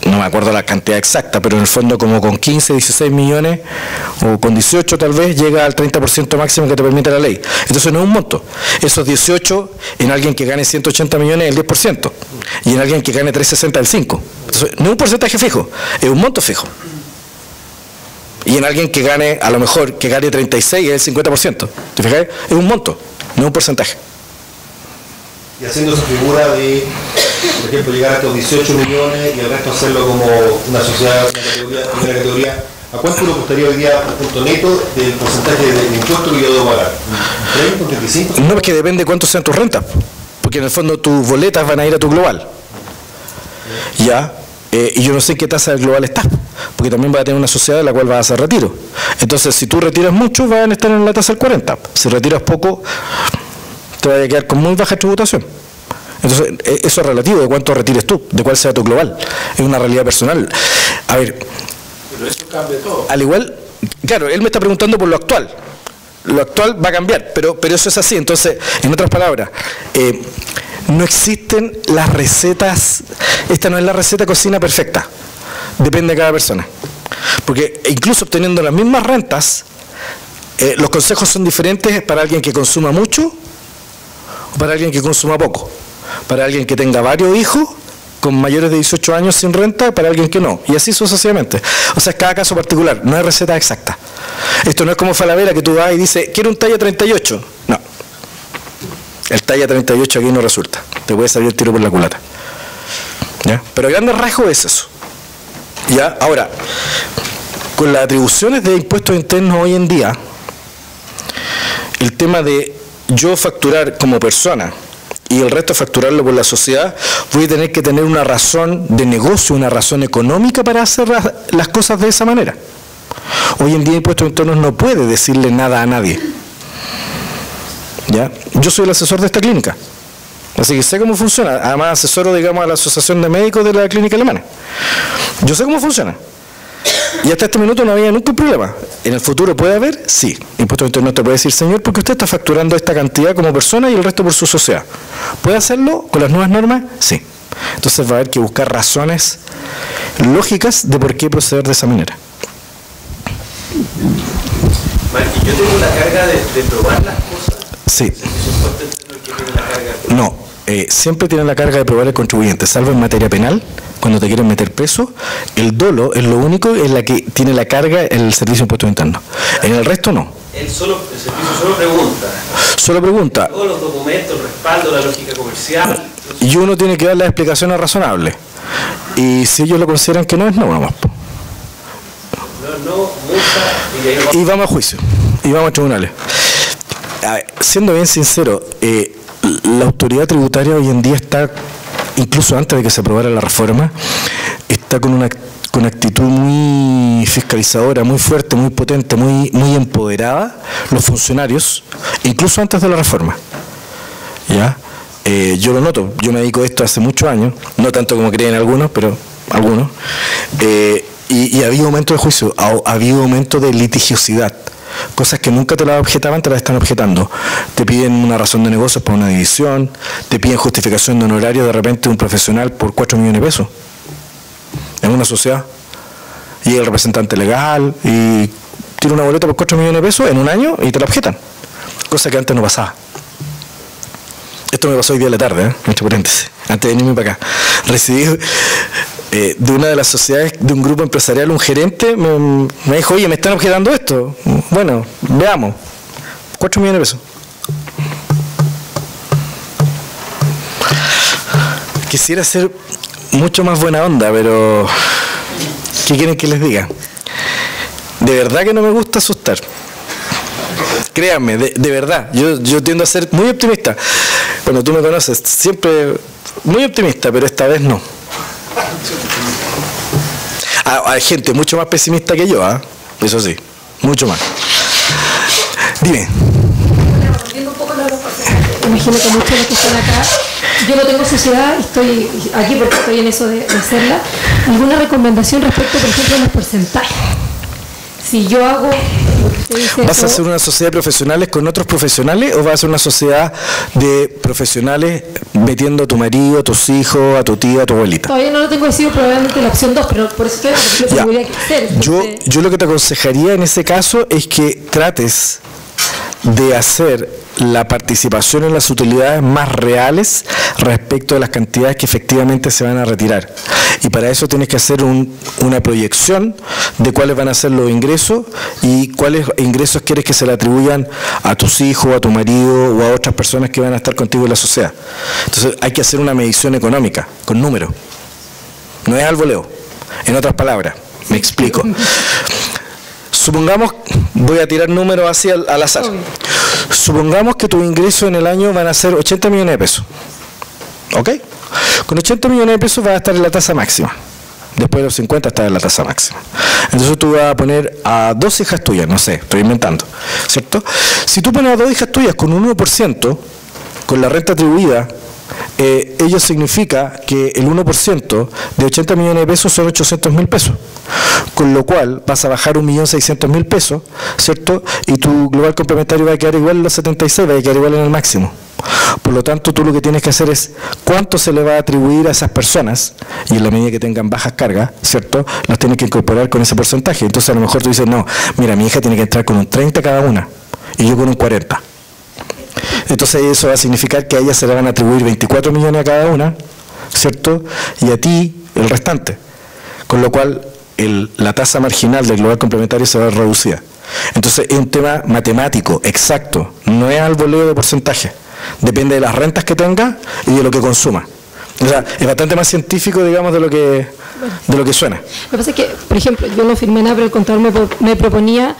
no me acuerdo la cantidad exacta, pero en el fondo como con 15, 16 millones o con 18 tal vez llega al 30% máximo que te permite la ley. Entonces no es un monto. Esos 18 en alguien que gane 180 millones es el 10% y en alguien que gane 360 el 5%. Entonces no es un porcentaje fijo, es un monto fijo. Y en alguien que gane, a lo mejor, que gane 36 es el 50%. ¿Te fijas? Es un monto, no un porcentaje. Y haciendo esa figura de, por ejemplo, llegar a estos 18 millones y el resto hacerlo como una sociedad, una primera categoría, ¿a cuánto le costaría hoy día un punto neto del porcentaje de impuesto que yo debo pagar? ¿Un 30, un 35? No, es que depende de cuánto sean tus rentas. Porque en el fondo tus boletas van a ir a tu global. ¿Ya? Y yo no sé qué tasa del global estás, porque también vas a tener una sociedad en la cual vas a hacer retiro. Entonces, si tú retiras mucho, van a estar en la tasa del 40. Si retiras poco, te vas a quedar con muy baja tributación. Entonces, eso es relativo de cuánto retires tú, de cuál sea tu global. Es una realidad personal. A ver, pero eso cambia todo. Al igual, claro, él me está preguntando por lo actual. Lo actual va a cambiar, pero eso es así. Entonces, en otras palabras, no existen las recetas, esta no es la receta de cocina perfecta, depende de cada persona. Porque incluso obteniendo las mismas rentas, los consejos son diferentes para alguien que consuma mucho o para alguien que consuma poco. Para alguien que tenga varios hijos con mayores de 18 años sin renta, para alguien que no, y así sucesivamente. O sea, es cada caso particular, no hay receta exacta. Esto no es como Falabella que tú vas y dices, quiero un talla 38. No. El talla 38 aquí no resulta. Te puede salir el tiro por la culata. ¿Ya? Pero a grandes rasgos es eso. ¿Ya? Ahora, con las atribuciones de impuestos internos hoy en día, el tema de yo facturar como persona y el resto facturarlo por la sociedad, voy a tener que tener una razón de negocio, una razón económica para hacer las cosas de esa manera. Hoy en día Impuestos Internos no puede decirle nada a nadie. ¿Ya? Yo soy el asesor de esta clínica, así que sé cómo funciona. Además asesoro, digamos, a la Asociación de Médicos de la Clínica Alemana. Yo sé cómo funciona. Y hasta este minuto no había nunca un problema. ¿En el futuro puede haber? Sí. Impuestos Internos te puede decir, señor, porque usted está facturando esta cantidad como persona y el resto por su sociedad. ¿Puede hacerlo con las nuevas normas? Sí. Entonces va a haber que buscar razones lógicas de por qué proceder de esa manera. Marqui, yo tengo la carga de probar las cosas. Sí. No. No, siempre tienen la carga de probar el contribuyente, salvo en materia penal, cuando te quieren meter preso. El dolo es lo único en la que tiene la carga el Servicio de Impuestos Internos. En el resto no. El servicio solo pregunta. Solo pregunta. Todos los documentos, el respaldo, la lógica comercial. Y uno tiene que dar las explicaciones razonables. Y si ellos lo consideran que no es, no vamos. No, multa y vamos a juicio. Y vamos a tribunales. Siendo bien sincero, la autoridad tributaria hoy en día está, incluso antes de que se aprobara la reforma, está con una actitud muy fiscalizadora, muy fuerte, muy potente, muy empoderada, los funcionarios, incluso antes de la reforma. ¿Ya? Yo lo noto, yo me dedico a esto hace muchos años, no tanto como creen algunos, pero algunos, y ha habido aumento de juicio, ha habido aumento de litigiosidad. Cosas que nunca te las objetaban, te las están objetando. Te piden una razón de negocios para una división, te piden justificación de honorario de repente de un profesional por 4 millones de pesos en una sociedad. Y el representante legal y tiene una boleta por 4 millones de pesos en un año y te la objetan. Cosa que antes no pasaba. Esto me pasó hoy día de la tarde, entre paréntesis, antes de venirme para acá. Recibí de una de las sociedades de un grupo empresarial, un gerente me dijo, oye, me están objetando esto. Bueno, veamos. 4 millones de pesos. Quisiera ser mucho más buena onda, pero ¿qué quieren que les diga? De verdad que no me gusta asustar. Créanme, de verdad. Yo tiendo a ser muy optimista. Bueno, tú me conoces, siempre muy optimista, pero esta vez no. Hay gente mucho más pesimista que yo, eso sí, mucho más. Dime. Imagino que muchos de los que están acá, yo no tengo sociedad, estoy aquí porque estoy en eso de hacerla. ¿Alguna recomendación respecto, por ejemplo, a los porcentajes? Si yo hago lo que usted dice... ¿Vas a hacer una sociedad de profesionales con otros profesionales o vas a hacer una sociedad de profesionales metiendo a tu marido, a tus hijos, a tu tía, a tu abuelita? Todavía no lo tengo decidido, probablemente la opción 2, pero por eso estoy lo que hacer. Yo lo que te aconsejaría en ese caso es que trates de hacer la participación en las utilidades más reales respecto a las cantidades que efectivamente se van a retirar. Y para eso tienes que hacer una proyección de cuáles van a ser los ingresos y cuáles ingresos quieres que se le atribuyan a tus hijos, a tu marido o a otras personas que van a estar contigo en la sociedad. Entonces hay que hacer una medición económica, con números. No es al voleo. En otras palabras, me explico. Supongamos, voy a tirar números así al azar. Supongamos que tus ingresos en el año van a ser 80 millones de pesos. ¿Ok? Con 80 millones de pesos vas a estar en la tasa máxima. Después de los 50 estás en la tasa máxima. Entonces tú vas a poner a 2 hijas tuyas, no sé, estoy inventando, ¿cierto? Si tú pones a 2 hijas tuyas con un 1%, con la renta atribuida, ello significa que el 1% de 80 millones de pesos son 800.000 pesos, con lo cual vas a bajar 1.600.000 pesos, ¿cierto? Y tu global complementario va a quedar igual en los 76, va a quedar igual en el máximo. Por lo tanto, tú lo que tienes que hacer es cuánto se le va a atribuir a esas personas, y en la medida que tengan bajas cargas, ¿cierto?, las tienes que incorporar con ese porcentaje. Entonces a lo mejor tú dices, no, mira, mi hija tiene que entrar con un 30 cada una, y yo con un 40. Entonces eso va a significar que a ella se le van a atribuir 24 millones a cada una, ¿cierto?, y a ti el restante. Con lo cual la tasa marginal del global complementario se va a ver reducida. Entonces es un tema matemático, exacto, no es al voleo de porcentaje. Depende de las rentas que tenga y de lo que consuma. O sea, es bastante más científico, digamos, de lo que suena. Lo que pasa es que, por ejemplo, yo no firmé nada, pero el contador me proponía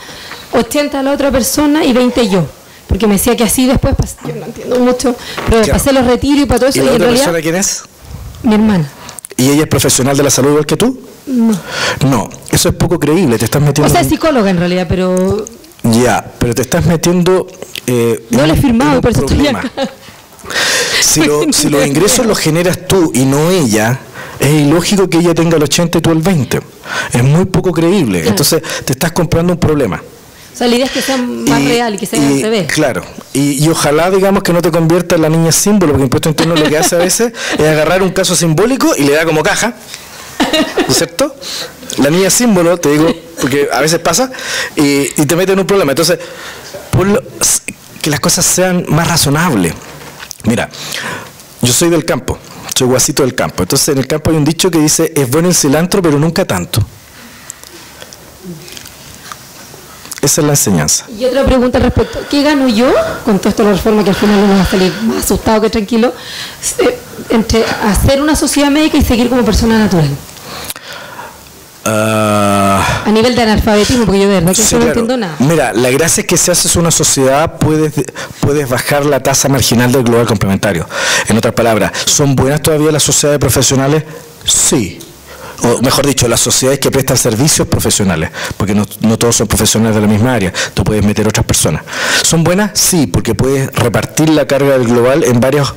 80 a la otra persona y 20 yo. Porque me decía que así después, yo no entiendo mucho, pero claro, pasé los retiros y para todo eso. ¿Y la otra persona quién es? Mi hermana. ¿Y ella es profesional de la salud igual que tú? No, eso es poco creíble, te estás metiendo... O sea, es psicóloga en realidad, pero... Ya, pero te estás metiendo... no le he firmado, por eso estoy acá. Si los ingresos los generas tú y no ella, es ilógico que ella tenga el 80 y tú el 20. Es muy poco creíble. Claro. Entonces te estás comprando un problema. O sea, la idea es que sea más real y que sea al revés. Claro. Y ojalá, digamos, que no te convierta en la niña símbolo, porque Impuesto Interno lo que hace a veces es agarrar un caso simbólico y le da como caja. ¿No es cierto? La niña símbolo, te digo, porque a veces pasa, y te mete en un problema. Entonces, que las cosas sean más razonables. Mira, yo soy del campo, soy guasito del campo. Entonces, en el campo hay un dicho que dice, es bueno el cilantro, pero nunca tanto. Esa es la enseñanza. Y otra pregunta al respecto. ¿Qué gano yo con toda esta reforma que al final uno va a salir más asustado que tranquilo, entre hacer una sociedad médica y seguir como persona natural? A nivel de analfabetismo, porque yo de verdad que sí, no entiendo nada. Mira, la gracia es que si haces una sociedad puedes bajar la tasa marginal del global complementario. En otras palabras, ¿son buenas todavía las sociedades profesionales? Sí. O mejor dicho, las sociedades que prestan servicios profesionales, porque no todos son profesionales de la misma área, tú puedes meter otras personas. ¿Son buenas? Sí, porque puedes repartir la carga del global en varias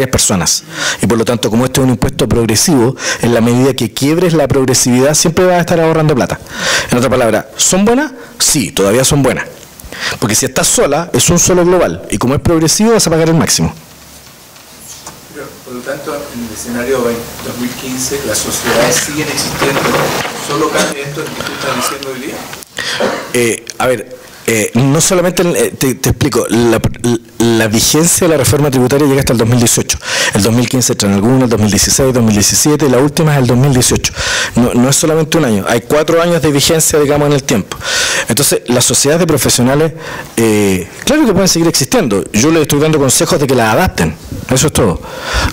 personas. Y por lo tanto, como este es un impuesto progresivo, en la medida que quiebres la progresividad, siempre vas a estar ahorrando plata. En otras palabras, ¿son buenas? Sí, todavía son buenas. Porque si estás sola, es un solo global, y como es progresivo, vas a pagar el máximo. Por lo tanto, en el escenario 2015, las sociedades siguen existiendo. ¿Solo cambia esto que tú estás diciendo hoy día? No solamente, te explico, la vigencia de la reforma tributaria llega hasta el 2018. El 2015 entra en alguna, el 2016, 2017, y la última es el 2018. No es solamente un año, hay 4 años de vigencia, digamos, en el tiempo. Entonces, las sociedades de profesionales, claro que pueden seguir existiendo. Yo les estoy dando consejos de que las adapten, eso es todo.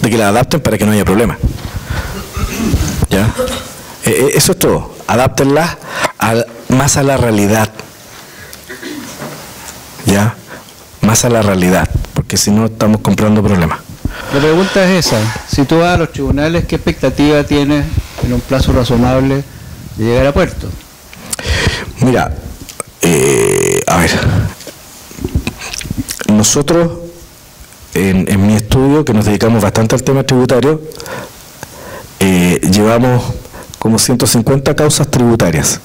De que las adapten para que no haya problema. ¿Ya? Eso es todo. Adáptenlas más a la realidad. ¿Ya? Más a la realidad, porque si no estamos comprando problemas. La pregunta es esa, si tú vas a los tribunales, ¿qué expectativa tienes en un plazo razonable de llegar a puerto? Mira, a ver, nosotros en mi estudio, que nos dedicamos bastante al tema tributario, llevamos como 150 causas tributarias.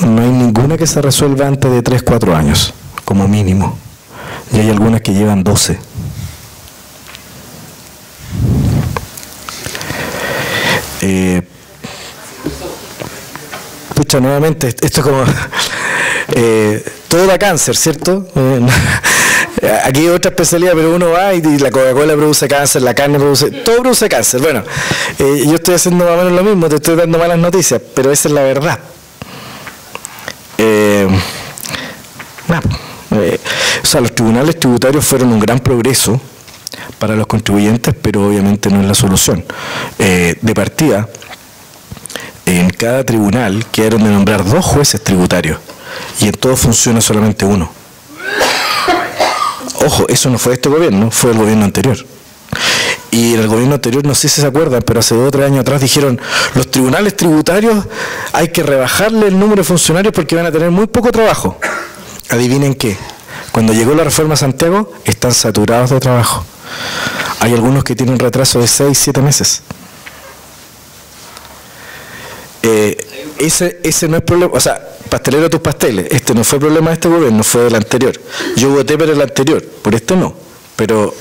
No hay ninguna que se resuelva antes de 3-4 años, como mínimo. Y hay algunas que llevan 12. Pucha, nuevamente, esto es como... todo da cáncer, ¿cierto? Aquí hay otra especialidad, pero uno va y la Coca-Cola produce cáncer, la carne produce... Todo produce cáncer. Bueno, yo estoy haciendo más o menos lo mismo, te estoy dando malas noticias, pero esa es la verdad. O sea, los tribunales tributarios fueron un gran progreso para los contribuyentes, pero obviamente no es la solución. De partida, en cada tribunal quedaron de nombrar 2 jueces tributarios y en todo funciona solamente uno. Ojo, eso no fue este gobierno, fue el gobierno anterior. Y en el gobierno anterior, no sé si se acuerdan, pero hace 2 o 3 años atrás dijeron, los tribunales tributarios hay que rebajarle el número de funcionarios porque van a tener muy poco trabajo. Adivinen qué, cuando llegó la reforma a Santiago, están saturados de trabajo. Hay algunos que tienen retraso de 6-7 meses. Ese no es problema, o sea, pastelero a tus pasteles, este no fue problema de este gobierno, fue del anterior. Yo voté por el anterior, por este no, pero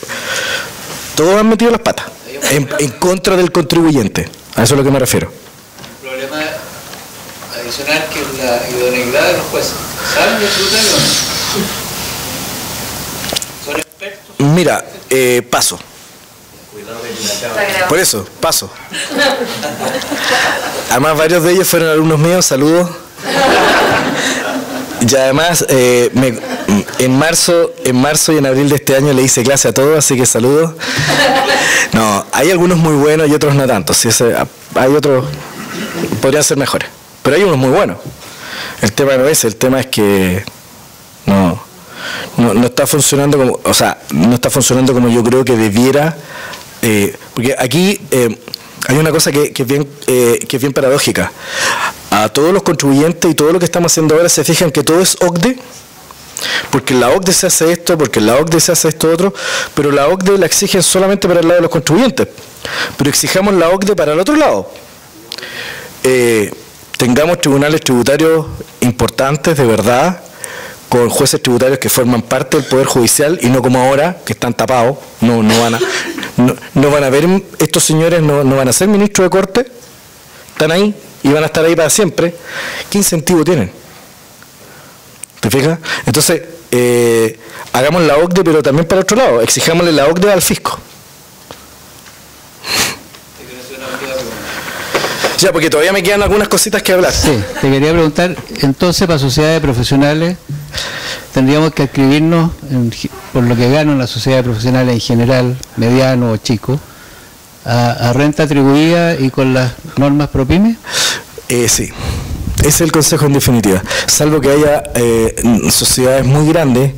todos han metido las patas en contra del contribuyente, a eso es a lo que me refiero. Un problema adicional que es la idoneidad de los jueces. ¿Saben de tributario o no? ¿Son expertos? Mira, paso. Por eso, paso. Además, varios de ellos fueron alumnos míos, saludos. Y además, en marzo y en abril de este año le hice clase a todos, así que saludos. No, hay algunos muy buenos y otros no tanto. Sí, hay otros, podrían ser mejores. Pero hay unos muy buenos. El tema no es, el tema es que no está funcionando como, o sea, no está funcionando como yo creo que debiera. Porque aquí hay una cosa que es bien paradójica. A todos los contribuyentes y todo lo que estamos haciendo ahora se fijan que todo es OCDE, porque en la OCDE se hace esto, porque en la OCDE se hace esto otro, pero la OCDE la exigen solamente para el lado de los contribuyentes. Pero exijamos la OCDE para el otro lado. Tengamos tribunales tributarios importantes, de verdad, con jueces tributarios que forman parte del Poder Judicial y no como ahora, que están tapados, no van a ver, estos señores no van a ser ministros de corte, están ahí y van a estar ahí para siempre. ¿Qué incentivo tienen? ¿Te fijas? Entonces, hagamos la OCDE, pero también para otro lado, exijámosle la OCDE al fisco. Ya, porque todavía me quedan algunas cositas que hablar. Sí, te quería preguntar, entonces para sociedades profesionales tendríamos que adscribirnos por lo que ganan las sociedades profesionales en general, mediano o chico, a renta atribuida y con las normas ProPyme. Sí, ese es el consejo en definitiva. Salvo que haya sociedades muy grandes,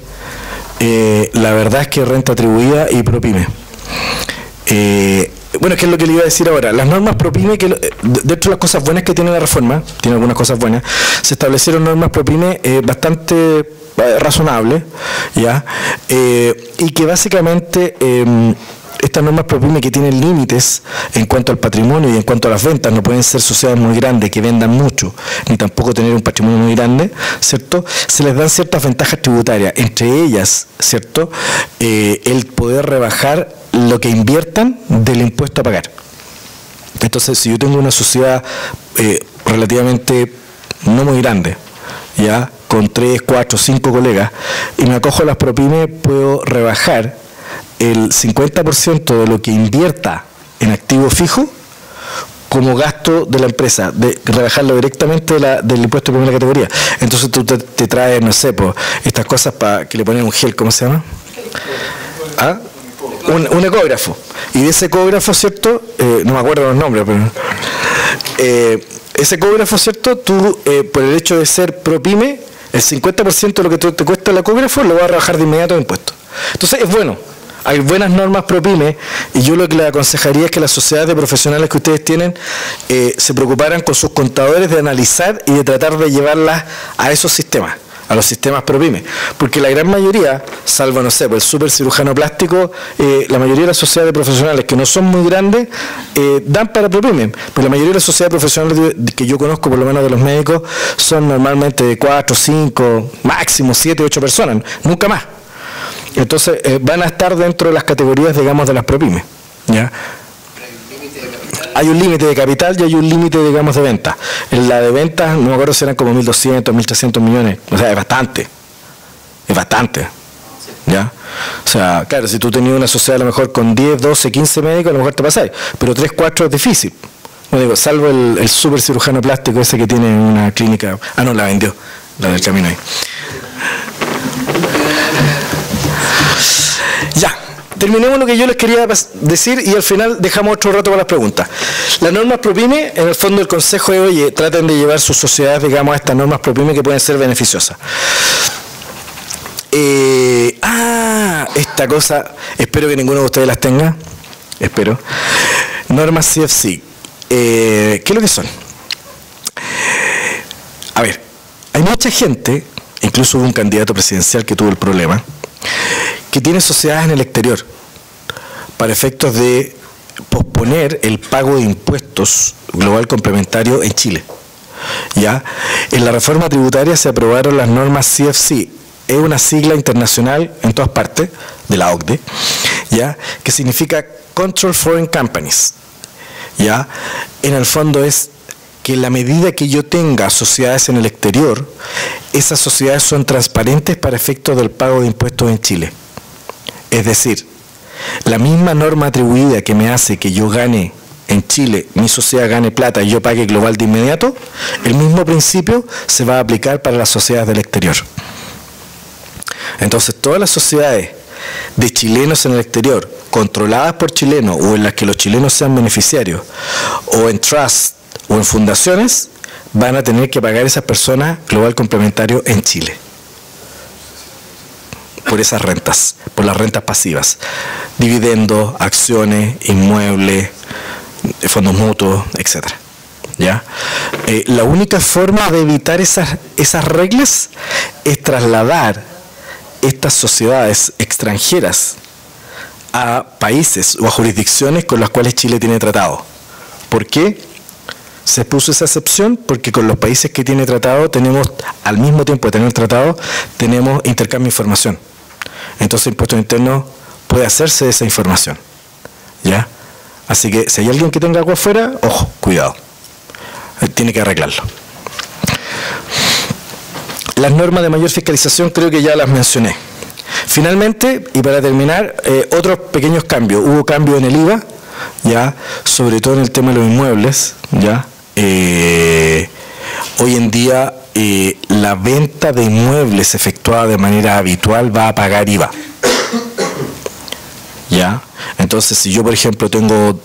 la verdad es que renta atribuida y ProPyme. Bueno, ¿qué es lo que le iba a decir ahora? Las normas ProPyme, que dentro de las cosas buenas que tiene la reforma, tiene algunas cosas buenas, se establecieron normas ProPyme bastante razonables, ¿ya? Y que básicamente estas normas ProPyme que tienen límites en cuanto al patrimonio y en cuanto a las ventas, no pueden ser sociedades muy grandes que vendan mucho, ni tampoco tener un patrimonio muy grande, ¿cierto? Se les dan ciertas ventajas tributarias, entre ellas, ¿cierto? El poder rebajar lo que inviertan del impuesto a pagar. Entonces, si yo tengo una sociedad relativamente no muy grande, ya con 3, 4, 5 colegas, y me acojo a las ProPyme, puedo rebajar el 50% de lo que invierta en activo fijo como gasto de la empresa, de rebajarlo directamente del impuesto de primera categoría. Entonces tú te traes, no sé, pues, estas cosas para que le ponen un gel, ¿cómo se llama? ¿Ah? Un ecógrafo. Y de ese ecógrafo, ¿cierto? No me acuerdo los nombres, pero ese ecógrafo, ¿cierto? Tú, por el hecho de ser ProPyme, el 50% de lo que te cuesta el ecógrafo lo vas a rebajar de inmediato de impuestos. Entonces es bueno. Hay buenas normas ProPyme y yo lo que les aconsejaría es que las sociedades de profesionales que ustedes tienen se preocuparan con sus contadores de analizar y de tratar de llevarlas a esos sistemas, a los sistemas ProPyme, porque la gran mayoría, salvo, no sé, por el super cirujano plástico, la mayoría de las sociedades profesionales que no son muy grandes dan para ProPyme, pero la mayoría de las sociedades profesionales que yo conozco, por lo menos de los médicos, son normalmente de 4, 5, máximo 7, 8 personas, nunca más. Entonces van a estar dentro de las categorías, digamos, de las ProPyme, ¿ya? Hay un límite de capital y hay un límite, digamos, de venta. En la de ventas, no me acuerdo si eran como 1.200, 1.300 millones. O sea, es bastante. Es bastante. ¿Ya? O sea, claro, si tú tenías una sociedad a lo mejor con 10, 12, 15 médicos, a lo mejor te pasáis. Pero 3, 4 es difícil. No digo, salvo el super cirujano plástico ese que tiene una clínica. Ah, no, la vendió. La del camino ahí. Ya. Terminemos lo que yo les quería decir y al final dejamos otro rato para las preguntas. Las normas ProPyme, en el fondo el consejo es, oye, traten de llevar sus sociedades, digamos, a estas normas ProPyme que pueden ser beneficiosas. Esta cosa, espero que ninguno de ustedes las tenga, espero. Normas CFC. ¿Qué es lo que son? A ver, hay mucha gente, incluso hubo un candidato presidencial que tuvo el problema, que tiene sociedades en el exterior para efectos de posponer el pago de impuestos global complementario en Chile. ¿Ya? En la reforma tributaria se aprobaron las normas CFC, es una sigla internacional en todas partes de la OCDE, ¿ya? Que significa Control Foreign Companies. ¿Ya? En el fondo es que en la medida que yo tenga sociedades en el exterior, esas sociedades son transparentes para efectos del pago de impuestos en Chile. Es decir, la misma norma atribuida que me hace que yo gane en Chile, mi sociedad gane plata y yo pague global de inmediato, el mismo principio se va a aplicar para las sociedades del exterior. Entonces, todas las sociedades de chilenos en el exterior, controladas por chilenos o en las que los chilenos sean beneficiarios, o en trust o en fundaciones, van a tener que pagar esas personas global complementario en Chile. Por esas rentas, por las rentas pasivas, dividendos, acciones, inmuebles, fondos mutuos, etcétera. ¿Ya? La única forma de evitar esas reglas es trasladar estas sociedades extranjeras a países o a jurisdicciones con las cuales Chile tiene tratado. ¿Por qué se puso esa excepción? Porque con los países que tiene tratado tenemos, al mismo tiempo de tener tratado, tenemos intercambio de información. Entonces el impuesto interno puede hacerse de esa información. ¿Ya? Así que si hay alguien que tenga algo afuera, ojo, cuidado. Tiene que arreglarlo. Las normas de mayor fiscalización creo que ya las mencioné. Finalmente, y para terminar, otros pequeños cambios. Hubo cambios en el IVA, ya, sobre todo en el tema de los inmuebles, ya. Hoy en día la venta de inmuebles efectuada de manera habitual va a pagar IVA. ¿Ya? Entonces, si yo, por ejemplo, tengo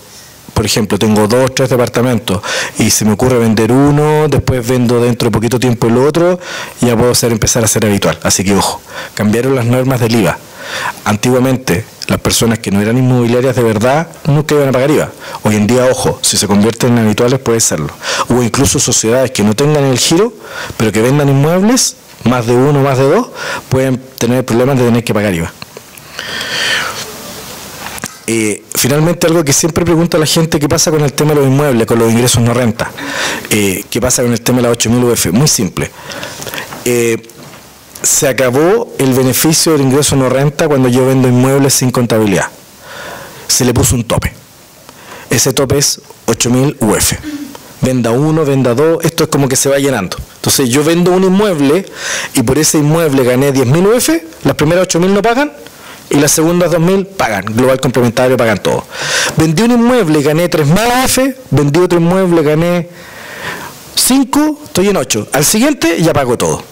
2 o 3 departamentos y se me ocurre vender uno, después vendo dentro de poquito tiempo el otro, ya puedo empezar a ser habitual. Así que, ojo, cambiaron las normas del IVA. Antiguamente, las personas que no eran inmobiliarias de verdad nunca iban a pagar IVA. Hoy en día, ojo, si se convierten en habituales puede serlo. O incluso sociedades que no tengan el giro, pero que vendan inmuebles, más de uno, más de dos, pueden tener problemas de tener que pagar IVA. Finalmente, algo que siempre pregunta la gente: ¿qué pasa con el tema de los inmuebles, con los ingresos no renta? ¿Qué pasa con el tema de las 8.000 UF? Muy simple. Se acabó el beneficio del ingreso no renta cuando yo vendo inmuebles sin contabilidad. Se le puso un tope. Ese tope es 8.000 UF. Venda uno, venda dos, esto es como que se va llenando. Entonces yo vendo un inmueble y por ese inmueble gané 10.000 UF, las primeras 8.000 no pagan, y las segundas 2.000 pagan, global complementario pagan todo. Vendí un inmueble y gané 3.000 UF, vendí otro inmueble, gané 5, estoy en 8. Al siguiente ya pago todo.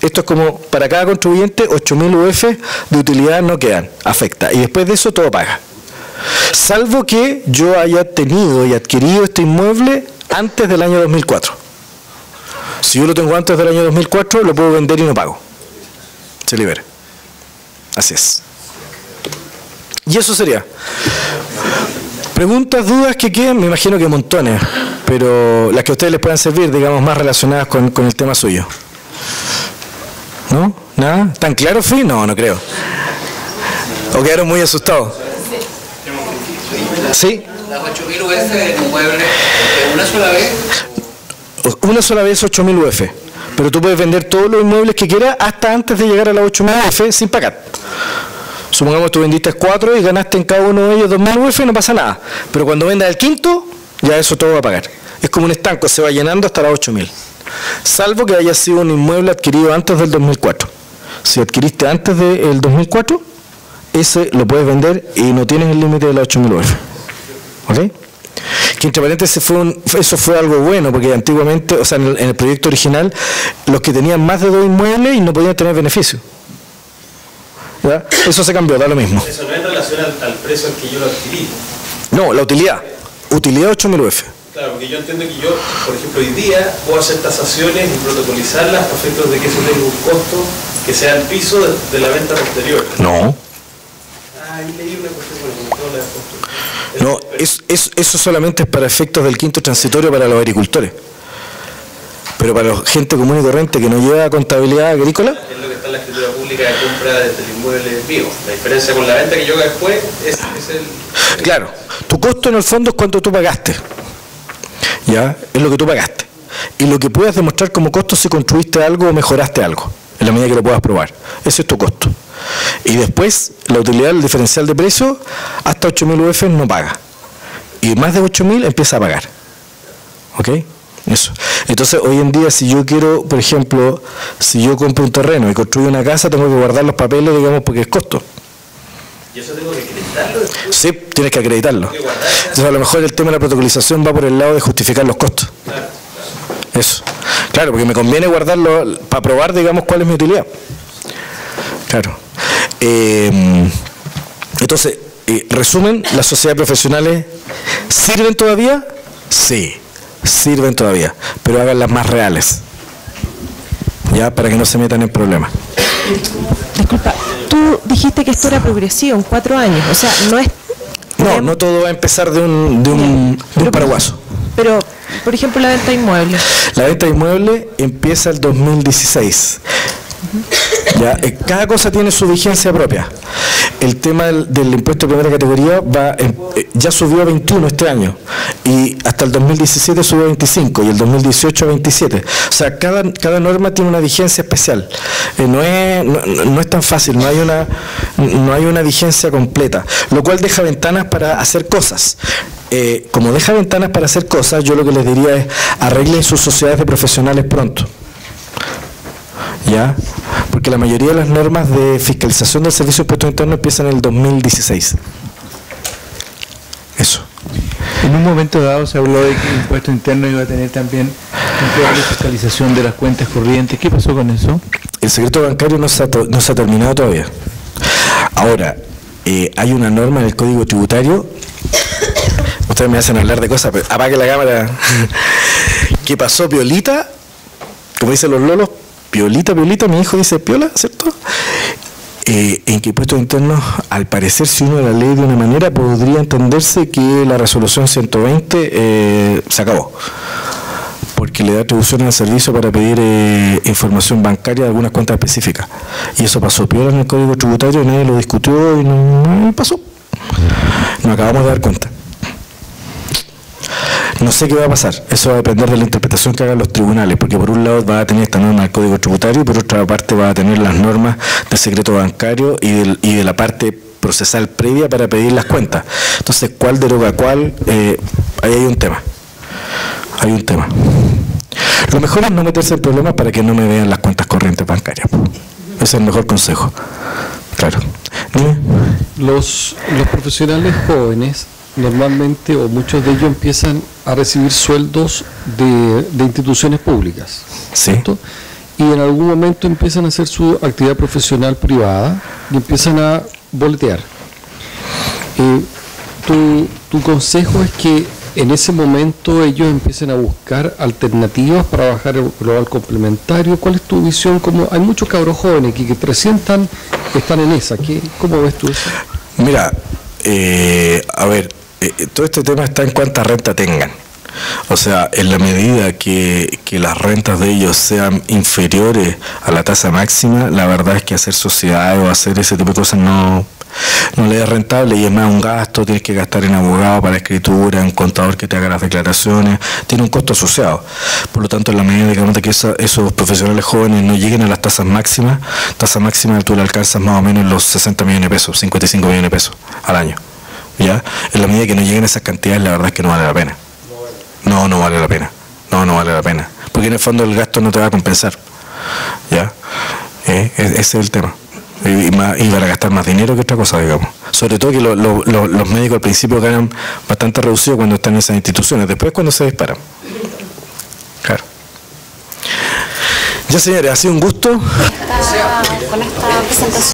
Esto es como para cada contribuyente, 8.000 UF de utilidad no quedan, afecta. Y después de eso todo paga. Salvo que yo haya tenido y adquirido este inmueble antes del año 2004. Si yo lo tengo antes del año 2004, lo puedo vender y no pago. Se libera. Así es. Y eso sería. Preguntas, dudas que queden, me imagino que montones, pero las que a ustedes les puedan servir, digamos, más relacionadas con el tema suyo. ¿No? ¿Nada? ¿Tan claro, Fi? No, no creo. ¿O quedaron muy asustados? ¿Sí? Las 8.000 UF en inmuebles, ¿una sola vez? Una sola vez 8.000 UF. Pero tú puedes vender todos los inmuebles que quieras hasta antes de llegar a las 8.000 UF sin pagar. Supongamos que tú vendiste 4 y ganaste en cada uno de ellos 2.000 UF, no pasa nada. Pero cuando vendas el quinto, ya eso todo va a pagar. Es como un estanco, se va llenando hasta las 8.000. Salvo que haya sido un inmueble adquirido antes del 2004. Si adquiriste antes del 2004, ese lo puedes vender y no tienes el límite de las 8.000 UF. ¿Ok? Que entre paréntesis eso fue algo bueno, porque antiguamente, o sea, en el proyecto original, los que tenían más de 2 inmuebles y no podían tener beneficio. ¿Ya? Eso se cambió, da lo mismo. Eso no es en relación al precio al que yo lo adquirí. No, la utilidad. Utilidad 8.000 UF. Claro, porque yo entiendo que yo, por ejemplo, hoy día puedo hacer tasaciones y protocolizarlas a efectos de que eso tenga un costo que sea el piso de la venta posterior. No. Ahí leí una cuestión por ejemplo, no, eso solamente es para efectos del quinto transitorio para los agricultores. Pero para la gente común y corriente que no lleva contabilidad agrícola. Es lo que está en la escritura pública de compra del inmueble mío. La diferencia con la venta que yo haga después es el... Claro, tu costo en el fondo es cuánto tú pagaste. ¿Ya? Es lo que tú pagaste. Y lo que puedas demostrar como costo si construiste algo o mejoraste algo, en la medida que lo puedas probar. Ese es tu costo. Y después, la utilidad del diferencial de precio, hasta 8.000 UF no paga. Y más de 8.000 empieza a pagar. ¿Ok? Eso. Entonces, hoy en día, si yo quiero, por ejemplo, si yo compro un terreno y construyo una casa, tengo que guardar los papeles, digamos, porque es costo. ¿Y eso tengo que acreditarlo después? Sí, tienes que acreditarlo. Entonces, a lo mejor el tema de la protocolización va por el lado de justificar los costos. Claro. Eso. Claro, porque me conviene guardarlo para probar, digamos, cuál es mi utilidad. Claro. Entonces, resumen, ¿las sociedades profesionales sirven todavía? Sí, sirven todavía, pero háganlas más reales, ya, para que no se metan en problemas. Disculpa, tú dijiste que esto era progresivo en 4 años, o sea, no es No todo va a empezar de un paraguaso. Pero, por ejemplo, la venta de inmuebles. La venta de inmuebles empieza el 2016. Ya, cada cosa tiene su vigencia propia. El tema del impuesto de primera categoría ya subió a 21 este año, y hasta el 2017 subió a 25 y el 2018 a 27. O sea, cada norma tiene una vigencia especial. No es tan fácil, no hay una vigencia completa, lo cual deja ventanas para hacer cosas. Como deja ventanas para hacer cosas, yo lo que les diría es: arreglen sus sociedades de profesionales pronto. ¿Ya? Porque la mayoría de las normas de fiscalización del Servicio de Impuestos Internos empiezan en el 2016. Eso. En un momento dado se habló de que el impuesto interno iba a tener también control de fiscalización de las cuentas corrientes. ¿Qué pasó con eso? El secreto bancario no se ha terminado todavía. Ahora, hay una norma en el Código Tributario. Ustedes me hacen hablar de cosas, pero apague la cámara. ¿Qué pasó, Piolita? Como dicen los lolos, Piolita, mi hijo dice Piola, ¿cierto? En que impuestos internos, al parecer, si uno la lee de una manera, podría entenderse que la resolución 120 se acabó, porque le da atribuciones al servicio para pedir información bancaria de algunas cuentas específicas. Y eso pasó piola en el Código Tributario, nadie lo discutió y no pasó. Nos acabamos de dar cuenta. No sé qué va a pasar, eso va a depender de la interpretación que hagan los tribunales, porque por un lado va a tener esta norma del Código Tributario y por otra parte va a tener las normas del secreto bancario y de la parte procesal previa para pedir las cuentas. Entonces, ¿cuál deroga cuál? Ahí hay un tema. Lo mejor es no meterse en problemas para que no me vean las cuentas corrientes bancarias. Ese es el mejor consejo. Claro. ¿Dime? Los profesionales jóvenes normalmente, o muchos de ellos, empiezan a recibir sueldos de instituciones públicas, ¿cierto? Y en algún momento empiezan a hacer su actividad profesional privada y empiezan a boletear. Tu consejo es que en ese momento ellos empiecen a buscar alternativas para bajar el global complementario. ¿Cuál es tu visión? Como hay muchos cabros jóvenes que recién están en esa. ¿Cómo ves tú eso? Mira, a ver, todo este tema está en cuánta renta tengan. O sea, en la medida que las rentas de ellos sean inferiores a la tasa máxima, la verdad es que hacer sociedades o hacer ese tipo de cosas no le es rentable, y es más un gasto. Tienes que gastar en abogado para escritura, en contador que te haga las declaraciones, tiene un costo asociado. Por lo tanto, en la medida que esos profesionales jóvenes no lleguen a las tasas máximas, tú le alcanzas más o menos los 60 millones de pesos, 55 millones de pesos al año. ¿Ya? En la medida que no lleguen a esas cantidades, la verdad es que no vale la pena. No vale la pena. No vale la pena. Porque en el fondo el gasto no te va a compensar. ¿Ya? Ese es el tema. Y van a gastar más dinero que otra cosa, digamos. Sobre todo que los médicos al principio ganan bastante reducido cuando están en esas instituciones, después cuando se disparan. Claro. Ya, señores, ha sido un gusto. Con esta presentación.